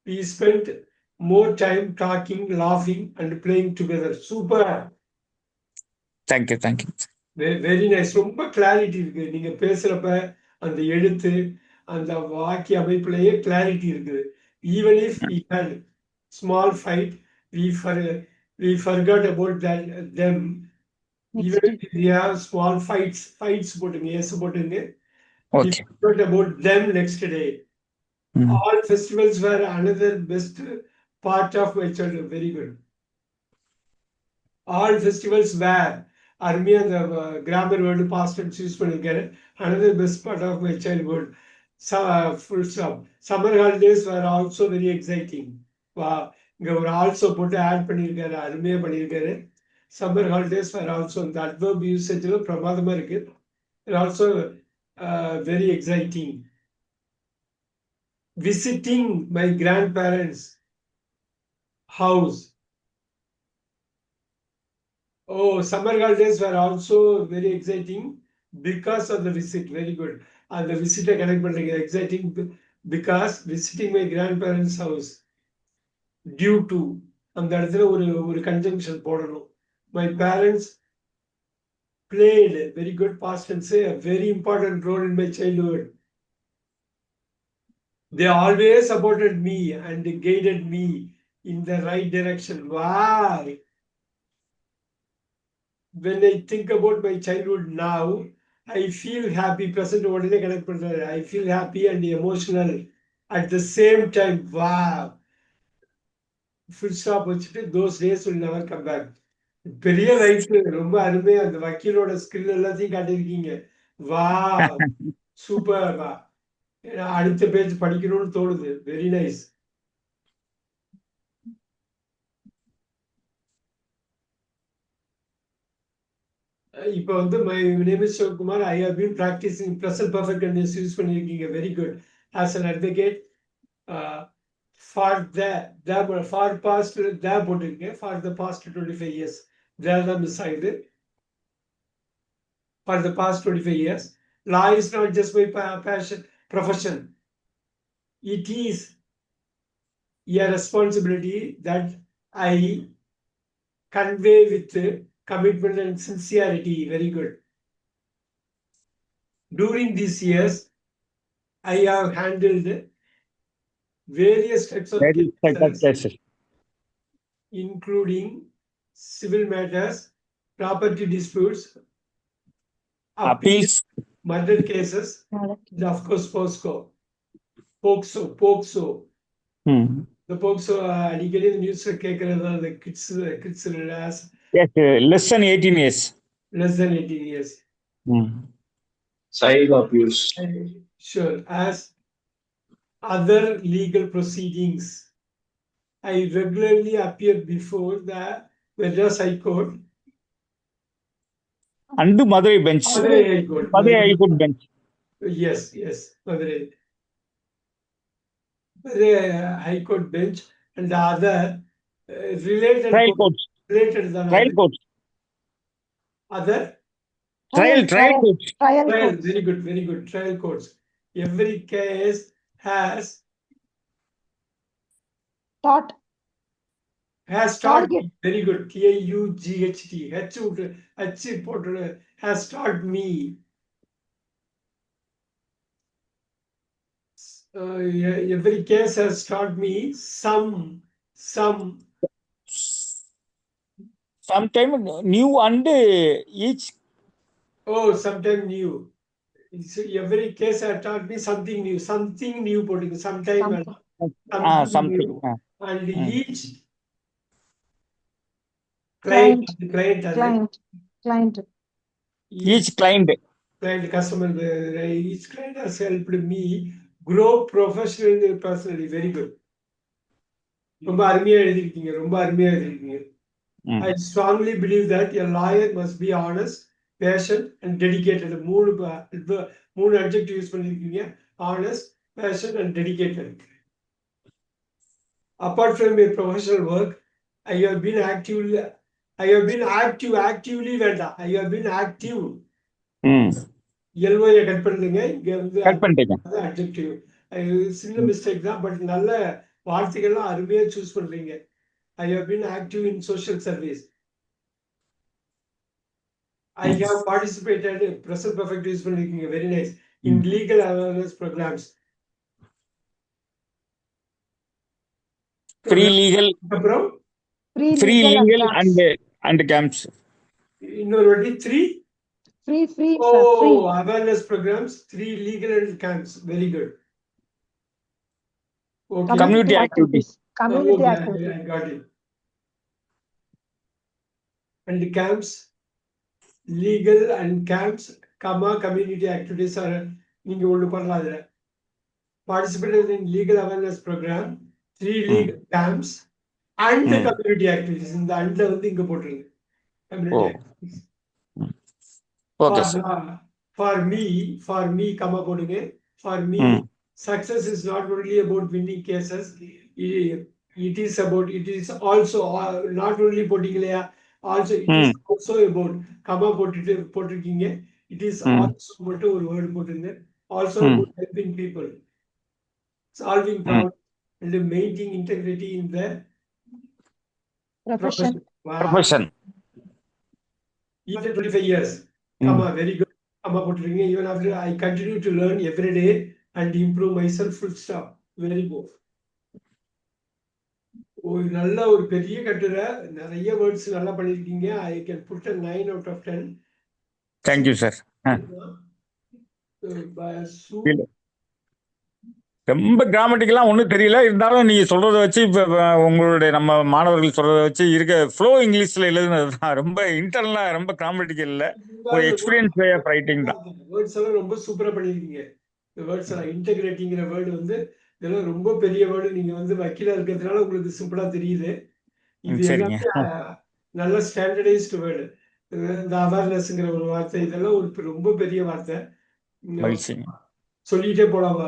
We spent more time talking, laughing, and playing together. Super. Thank you. Very nice. ரொம்ப clarity இருக்கு. நீங்க பேசுறப்ப அந்த எழுத்து அந்த வாக்கிய அமைப்புலயே கிளாரிட்டி இருக்குது. Even if we had small fight, we forgot about them. Even if we have small fights போட்டுங்க. எஸ் போட்டுங்க. We forgot about them next day. All festivals were another best part of my childhood. Very good. All festivals were அருமையா அந்த grammar word past tense use பண்ணியிருக்காரு. another best part of my childhood. Full stop. Summer holidays were also very exciting. இங்க ஒரு also போட்டு add பண்ணியிருக்காரு. அருமையா பண்ணியிருக்காரு. Summer holidays were also இந்த அட்வர்ப் யூசேஜ்ல பிரமாதமா இருக்கு. Also very exciting. Visiting my grandparents' house. Oh, summer holidays were also very exciting because of the visit. Very good. And the visit connect பண்றீங்க. Exciting because visiting my grandparents' house. Due to அந்த இடத்துல ஒரு conjunction போடணும். My parents played, very good past tense, a very important role in my childhood. They always supported me and guided me in the right direction. Wow. When I think about my childhood now, I feel happy. Present உடனே connect பண்றாரு. I feel happy and emotional at the same time. Wow. Full stop வச்சுட்டு those days will never come back. பெரிய right, ரொம்ப அருமையா அந்த வக்கீலோட skill எல்லாத்தையும் காட்டியிருக்கீங்க. வா super வா. அடுத்த பேஜ் படிக்கணும்னு தோணுது. Very nice. இப்போ வந்து my name is Sivakumar. I have been practising present perfect tense use பண்ணியிருக்கீங்க. Very good. As an advocate for for past போட்டிருக்கீங்க. ஃபார் த பாஸ்ட் 25 years தான் மிஸ் ஆகுது. For the past 25 years, law is not just my passion, profession. It is a responsibility that I convey with commitment and sincerity. Very good. During these years, I have handled various types of cases, including civil matters, property disputes, appeals, murder cases, and of course POCSO. The POCSO அடிக்கடி நியூஸ்ல கேட்கறது அந்த kids less than 18 years. less than 18 years. Child abuse. Sure. As other legal proceedings, I regularly appear before the Madras High Court And Madurai bench. Madurai High Court. Madurai High Court bench. Yes, Madurai High Court bench and the other related Trial courts. Related than Trial courts. other Trial courts. Trial trial. courts. Very good. Trial courts. Every case has Taught. taught me. Very good. TAUGHT. H has taught me. Every case has taught me some. Sometime new and each. Oh, sometime new. So every case has taught me something new. Something new. Sometime. Something. New. And each Client. client. Each client. Customer, each client has helped me grow professionally and personally. Very good. ரொம்ப அருமையா எழுதிருக்கீங்க. I strongly believe that a lawyer must be honest, patient and dedicated. மூணு adjective use பண்ணிருக்கீங்க. Honest, patient and dedicated. Apart from my professional work, I have been active. LOA cut பண்ணுங்க. இங்க வந்து adjective சின்ன mistake தான், but நல்ல வார்த்தைகள்லாம் அருமையா சூஸ் பண்றீங்க. I have been active in social service. I have participated in present perfect use பண்ணிருக்கீங்க. Very nice. In legal awareness programs. Free legal. அப்புறம் Free legal and camps. இன்னொரு வாட்டி 3 Free. Awareness programs, 3 legal and camps. Very good. Okay. Community activities. Community I activities. got it. And the camps, legal and camps, community activities are நீங்க ஒண்ணு பண்ணலாம். அதுல participated in legal awareness program, 3 legal camps and the community activities. இந்த அண்ட்ல வந்து இங்க போட்டுருங்க. Community activities. Okay. For me, comma போடுங்க. For me, success is not only about winning cases. It is also not only போட்டீங்களா, also it is also about comma போட்டுருக்கீங்க. It is also மட்டும் ஒரு word போட்டுருங்க. Also about helping people, solving problems and maintaining integrity in the profession. Wow. Profession. Even 25 years. Comma, very good. Comma போட்டிருக்கீங்க. Even after I continue to learn every day and improve myself, full stop. Very good. ஒரு நல்ல ஒரு பெரிய கட்டுரை, நிறைய words நல்லா பண்ணியிருக்கீங்க. I can put a 9 out of 10. Thank you sir. ரொம்ப கிராமட்டிக்கெல்லாம் ஒன்றும் தெரியல, இருந்தாலும் நீங்க சொல்றதை வச்சு இப்போ உங்களுடைய நம்ம மாணவர்கள் சொல்றதை வச்சு இருக்க ஃப்ளோ இங்கிலீஷ்ல எழுதுனது தான் ரொம்ப இன்டர்னலா, ரொம்ப கிராமட்டிக்கல் இல்லை, ஒரு எக்ஸ்பீரியன்ஸ் வே ஆஃப் ரைட்டிங் தான். வேர்ட்ஸ் எல்லாம் ரொம்ப சூப்பரா பண்ணியிருக்கீங்க. இந்த வேர்ட்ஸ் எல்லாம் இன்டெகிரேட்டிங்கிற வேர்டு வந்து இதெல்லாம் ரொம்ப பெரிய வேர்டு. நீங்க வந்து வக்கீலா இருக்கிறதுனால உங்களுக்கு சிம்பிளா தெரியுது. இது சரிங்க. எல்லாமே நல்ல ஸ்டாண்டர்டைஸ்டு வேர்டு. இந்த அவேர்னஸ்ங்கிற ஒரு வார்த்தை, இதெல்லாம் ஒரு ரொம்ப பெரிய வார்த்தை. மகிழ்ச்சிங்க. சொல்லிட்டே போலாம்.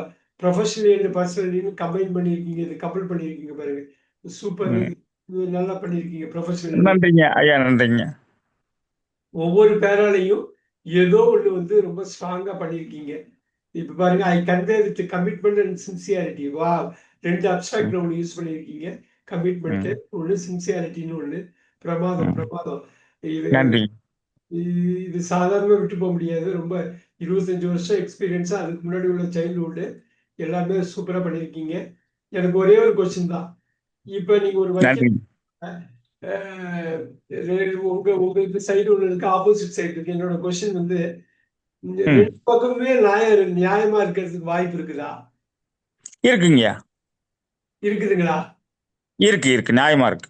ப்ரொஃபஷனலி அண்ட் பர்சனலின்னு கம்பைன் பண்ணியிருக்கீங்க, இது கப்பல் பண்ணியிருக்கீங்க பாருங்க. சூப்பர், நல்லா பண்ணியிருக்கீங்க. ப்ரொஃபஷனல். நன்றிங்க ஐயா, நன்றிங்க. ஒவ்வொரு பேராலையும் ஏதோ ஒன்று வந்து ரொம்ப ஸ்ட்ராங்கா பண்ணியிருக்கீங்க. இப்ப பாருங்க, ஐ convey with commitment and sincerity. வா, 2 அப்ஸ்ட்ராக்ட் ஒன்று யூஸ் பண்ணியிருக்கீங்க. கமிட்மெண்ட் ஒன்று, சின்சியாரிட்டின்னு ஒன்று. பிரமாதம், பிரமாதம். இது நன்றி. இது சாதாரணமா விட்டு போக முடியாது. ரொம்ப 25 வருஷம் எக்ஸ்பீரியன்ஸா, அதுக்கு முன்னாடி உள்ள சைல்ட்ஹுட் எல்லாமே சூப்பரா பண்ணியிருக்கீங்க. எனக்கு ஒரே ஒரு கொஸ்டின் தான். இப்ப நீங்க ஒரு வக்கீல், உங்க சைடு ஒன்று இருக்கு, ஆப்போசிட் சைடு இருக்கு. என்னோட கொஸ்டின் வந்து, ரெண்டு பக்கமே நியாயமா இருக்கிறதுக்கு வாய்ப்பு இருக்குதா? இருக்குங்கய்யா. இருக்குதுங்களா? இருக்கு, நியாயமா இருக்கு.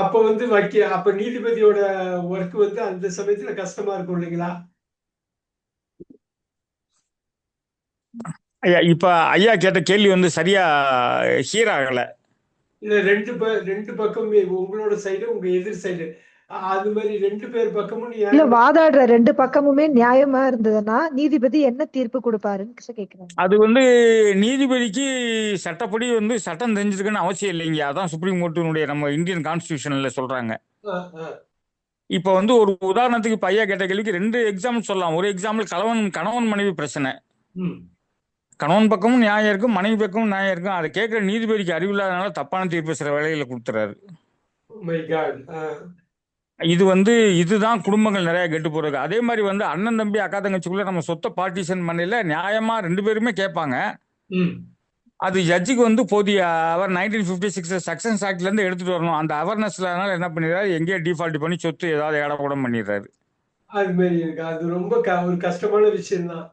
அப்ப வந்து அப்ப நீதிபதியோட ஒர்க் வந்து அந்த சமயத்துல கஷ்டமா இருக்கும் இல்லைங்களா? ஐயா, இப்ப ஐயா கேட்ட கேள்வி வந்து சரியா ஹீர் ஆகல. இல்ல, ரெண்டு பக்கமே, உங்களோட சைடு, உங்க எதிர் சைடு, அது மாதிரி 2 பேர் பக்கமும் இல்ல, வாதாடுற 2 பக்கமுமே நியாயமா இருந்ததுன்னா நீதிபதி என்ன தீர்ப்பு கொடுப்பாருன்னு கேக்குறாங்க. அது வந்து நீதிபதிக்கு சட்டப்படி வந்து சட்டம் தெரிஞ்சிருக்குன்னு அவசியம் இல்லைங்க. அதான் சுப்ரீம் கோர்ட்டினுடைய நம்ம இந்தியன் கான்ஸ்டிடியூஷன்ல சொல்றாங்க. இப்ப வந்து ஒரு உதாரணத்துக்கு இப்ப ஐயா கேட்ட கேள்விக்கு 2 எக்ஸாம்பிள் சொல்லலாம். ஒரு எக்ஸாம்பிள், கணவன் மனைவி பிரச்சனை. கணவன் பக்கமும் நியாயம் இருக்கும், மனைவி பக்கமும் நியாயம் இருக்கும். அதை கேட்கிற நீதிபதிக்கு அறிவில்லாதனால தப்பான தீர்ப்பு சில வேலைகளை கொடுத்துறாரு. இது வந்து இதுதான் குடும்பங்கள் நிறைய கெட்டு போறது. அதே மாதிரி வந்து அண்ணன் தம்பி அக்கா தங்கச்சிக்குள்ள நம்ம சொத்தை பார்ட்டிஷன் பண்ணல, நியாயமா 2 பேருமே கேட்பாங்க. அது ஜட்ஜுக்கு வந்து போதிய அவர் 1956 சக்சன்ஸ் ஆக்ட்ல இருந்து எடுத்துட்டு வரணும். அந்த அவேர்னஸ்ல என்ன பண்ணிடுறாரு, எங்கேயோ டிஃபால்ட் பண்ணி சொத்து ஏதாவது ஏடக்கூடம் பண்ணிடுறாரு. அது மாதிரி இருக்கு. அது ரொம்ப ஒரு கஷ்டமான விஷயம் தான்.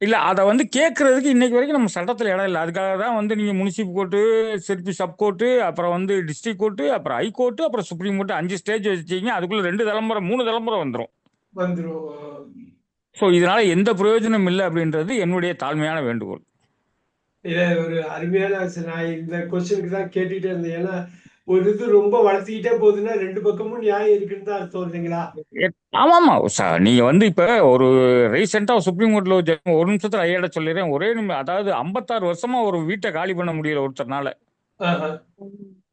இல்ல, அதை வந்து கேட்கறதுக்கு இன்னைக்கு வரைக்கும் நம்ம சட்டத்தில் இடம் இல்லை. அதுக்காக தான் வந்து நீங்க முனிசிபல் கோர்ட்டு, சிற்பி சப் கோர்ட்டு, அப்புறம் வந்து டிஸ்ட்ரிக்ட் கோர்ட்டு, அப்புறம் ஹை கோர்ட்டு, அப்புறம் சுப்ரீம் கோர்ட்டு, 5 ஸ்டேஜ் வச்சிருக்கீங்க. அதுக்குள்ள 2 தலைமுறை 3 தலைமுறை வந்துடும். ஸோ இதனால எந்த பிரயோஜனம் இல்லை அப்படின்றது என்னுடைய தாழ்மையான வேண்டுகோள். இதை ஒரு அருமையான, நான் இந்த கொஸ்டினுக்கு தான் கேட்டுட்டே இருந்தேன். ஏன்னா ஒரு இது ரொம்ப வளர்த்திக்கிட்டே போகுதுன்னா 2 பக்கமும் நியாயம் இருக்குன்னு தான் அர்த்தம் இல்லைங்களா? ஆமாமா, நீங்க வந்து இப்ப ஒரு ரீசெண்டா சுப்ரீம் கோர்ட்ல ஒரு நிமிஷத்துல ஐயாட சொல்லிடுறேன். ஒரே நிமிஷம், அதாவது 56 வருஷமா ஒரு வீட்டை காலி பண்ண முடியல ஒருத்தர்னால.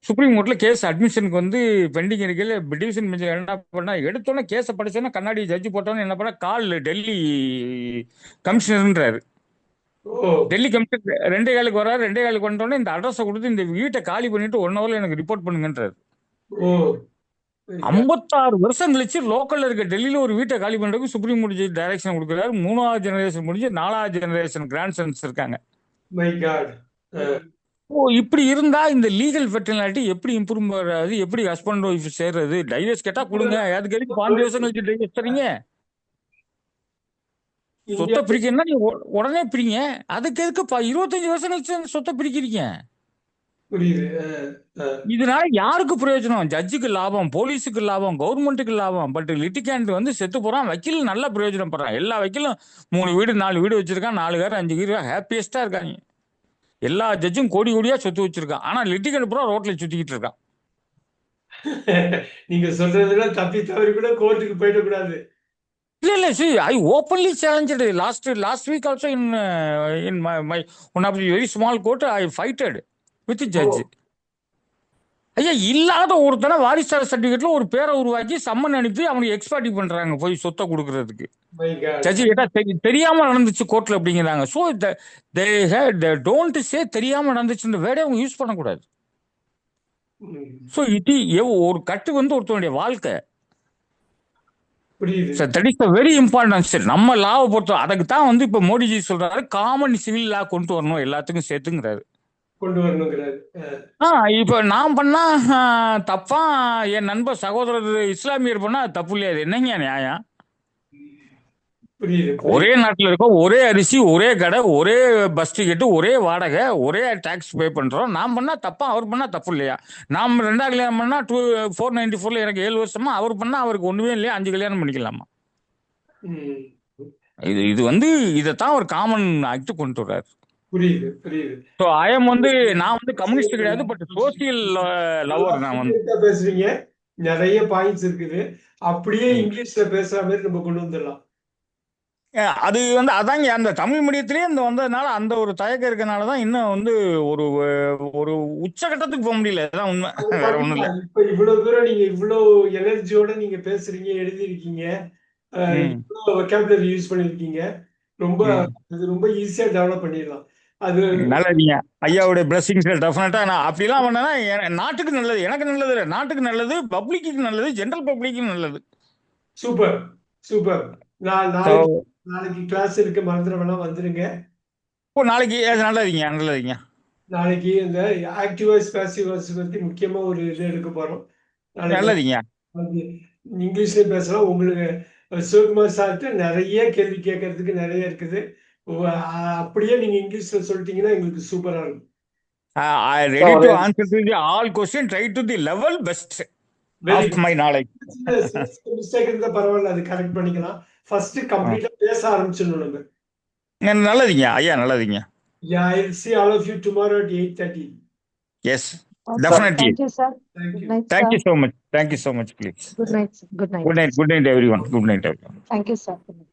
சுப்ரீம் கோர்ட்ல கேஸ் அட்மிஷனுக்கு வந்து பெண்டிங் இருக்கையில டிவிஷன் பெஞ்சில் என்ன பண்ணா, எடுத்தோன்னே கேஸை படிச்சோன்னா கண்ணாடி ஜட்ஜி போட்டோன்னு என்ன பண்ணா, டெல்லி கமிஷனர்ன்றாரு. டெல்லி கமிஷனர் 2 காலுக்கு வர்றாரு. 2 காலுக்கு வந்தோடனே இந்த அட்ரஸை கொடுத்து இந்த வீட்டை காலி பண்ணிட்டு 1 ஹவர்ல எனக்கு ரிப்போர்ட் பண்ணுங்கன்றாரு. 56 வருஷம் கழிச்சு லோக்கல்ல இருக்க டெல்லியில ஒரு வீட்டை காலி பண்றதுக்கு சுப்ரீம் கோர்ட் டைரக்ஷன் கொடுக்குறாரு. 3வது ஜெனரேஷன் முடிஞ்சு 4வது ஜெனரேஷன் கிராண்ட் சன்ஸ் இருக்காங்க. இப்படி இருந்தா இந்த லீகல் ஃபெர்டிலிட்டி எப்படி இம்ப்ரூவ் ஆகுது? எப்படி ஹஸ்பண்ட் ஒய்ஃப் சேர்றது? டைவர்ஸ் கேட்டா கொடுங்க, அதுக்கு எதுக்கு 5 வருஷம் கழிச்சு டைவர்ஸ் தரீங்க? சொத்தை பிரிக்கணும்னா நீ உடனே பிரிங்க. அதுக்கு எதுக்கு 25 வருஷம் கழிச்சு சொத்தை பிரிக்கிறீங்க? இதனால யாருக்கு பிரயோஜனம்? ஜட்ஜுக்கு லாபம், போலீஸுக்கு லாபம், கவர்மெண்ட்டுக்கு லாபம். பட் லிட்டிகேண்ட் வந்து செத்து போறான், வக்கீல் நல்ல பிரயோஜனப்படுறான். எல்லா வக்கீலும் 3 வீடு 4 வீடு வச்சிருக்கான், 4 கார் 5 வீடு, ஹாப்பியஸ்டா இருக்காங்க. எல்லா ஜட்ஜும் கோடி கோடியா சொத்து வச்சிருக்கான். ஆனா லிட்டிகேண்ட் பூரா ரோட்ல சுத்திக்கிட்டு இருக்கான். நீங்க சொல்றதுல தப்பி தவறி கூட கோர்ட்டுக்கு போயிடக்கூடாது. இல்ல, see, I openly challenged last week also in my one of the very small court. I fighted with the judge. ஐயா, இல்லாத ஒருத்தனை வாரிசார் சர்டிபிகேட்ல ஒரு பேரை உருவாக்கி சம்மன் அனுப்பி அவனுக்கு எக்ஸ்பர்ட்டி பண்றாங்க போய் சொத்தை கொடுக்கறதுக்கு. ஜட்ஜி கேட்டா தெரியாம நடந்துச்சு கோர்ட்ல அப்படிங்கிறாங்க. ஸோ they don't say தெரியாம நடந்துச்சுன்ற வேர்டை அவங்க யூஸ் பண்ணக்கூடாது. ஸோ ஒரு கட்டு வந்து ஒருத்தனுடைய வாழ்க்கை. புரியுது. So that is the very importance. நம்ம லாவை பொறுத்தோம் அதுக்கு தான் வந்து இப்போ மோடிஜி சொல்றாரு காமன் சிவில் லா கொண்டு வரணும் எல்லாத்துக்கும் சேர்த்துங்கிறாரு. கொண்டு வரணுங்கிறாரு. இப்போ நான் பண்ணா தப்பா, என் நண்பர் சகோதரர் இஸ்லாமியர் பண்ணா அது தப்பு இல்லையா? அது என்னங்க நியாயம்? புரியுது. ஒரே நாட்டில் இருக்கோம், ஒரே அரிசி, ஒரே கடை, ஒரே பஸ் டிக்கெட்டு, ஒரே வாடகை, ஒரே டாக்ஸ் பே பண்றோம். நான் பண்ணா தப்பா, அவர் பண்ணா தப்பு இல்லையா? நாம் 2 கல்யாணம் பண்ணா 494 எனக்கு 7 வருஷமா, அவர் பண்ணா அவருக்கு ஒண்ணுமே இல்லையா? 5 கல்யாணம் பண்ணிக்கலாமா? ம். இது வந்து இதைத்தான் ஒரு காமன் ஆக்ட் கொண்டு வர்றாரு. புரியுது, புரியுது. ஸோ நான் வந்து கம்யூனிஸ்ட் கிடையாது, பட் சோசியல் லவர். நான் வந்து நல்லா பேசுறீங்க. நிறைய பாயிண்ட்ஸ் இருக்குது. அப்படியே இங்கிலீஷ்ல பேசுற மாதிரி நம்ம கொண்டு வந்துடலாம். அது வந்து அதாங்க அந்த தமிழ் மீடியத்திலேயே இந்த வந்ததுனால அந்த ஒரு தயக்கம் இருக்கனால தான் இன்னும் வந்து ஒரு ஒரு உச்சகட்டத்துக்கு போக முடியல. அதான் உண்மை, வேற ஒண்ணும் இல்ல. இப்ப இவ்வளவு தூரம் நீங்க இவ்வளவு எனர்ஜியோட நீங்க பேசுறீங்க, எழுதிருக்கீங்க, இவ்வளவு vocabulary யூஸ் பண்ணிருக்கீங்க. ரொம்ப இது ரொம்ப ஈஸியா டெவலப் பண்ணிடலாம். அது நல்லதுங்க. ஐயாவுடைய பிளஸிங்ஸ் டெஃபினட்டா. நான் அப்படிலாம் பண்ணேன்னா நாட்டுக்கு நல்லது, எனக்கு நல்லது இல்ல, நாட்டுக்கு நல்லது, பப்ளிக்கு நல்லது, ஜெனரல் பப்ளிக்கு நல்லது. Super, super. நான் நாளைக்கு கிளாஸ் இருக்கு, மறந்துட வேணாம், வந்துருங்க. நாளைக்கு நல்லதுங்க. நாளைக்கு இந்த ஆக்டிவ் வாய்ஸ் பாசிவ் வாய்ஸ் பத்தி முக்கியமா ஒரு இது எடுக்க போறோம். நல்லதுங்க. இங்கிலீஷ்லயே பேசலாம். உங்களுக்கு சிவகுமார் சார்ட்டு நிறைய கேள்வி கேட்கறதுக்கு நிறைய இருக்குது. அப்படியே நீங்க இங்கிலீஷ்ல சொல்லிட்டீங்கன்னா எங்களுக்கு சூப்பரா இருக்கும். Ready to answer to the all question, try to the level best of my knowledge. Mistake இருந்தா பரவாயில்ல, அது கரெக்ட் பண்ணிக்கலாம். ஃபர்ஸ்ட் கம்ப்ளீட்டா பேச ஆரம்பிச்சிடணும் நம்ம. நல்லதுங்க ஐயா, நல்லதுங்க. Yeah, I'll see all of you tomorrow at 8:30. Yes, definitely. Thank you, sir. Thank you. Good night, Thank you sir. so much. Thank you so much, please. Good night, sir. Good night. Good night, everyone. Good night, everyone. Thank you, sir. Good night.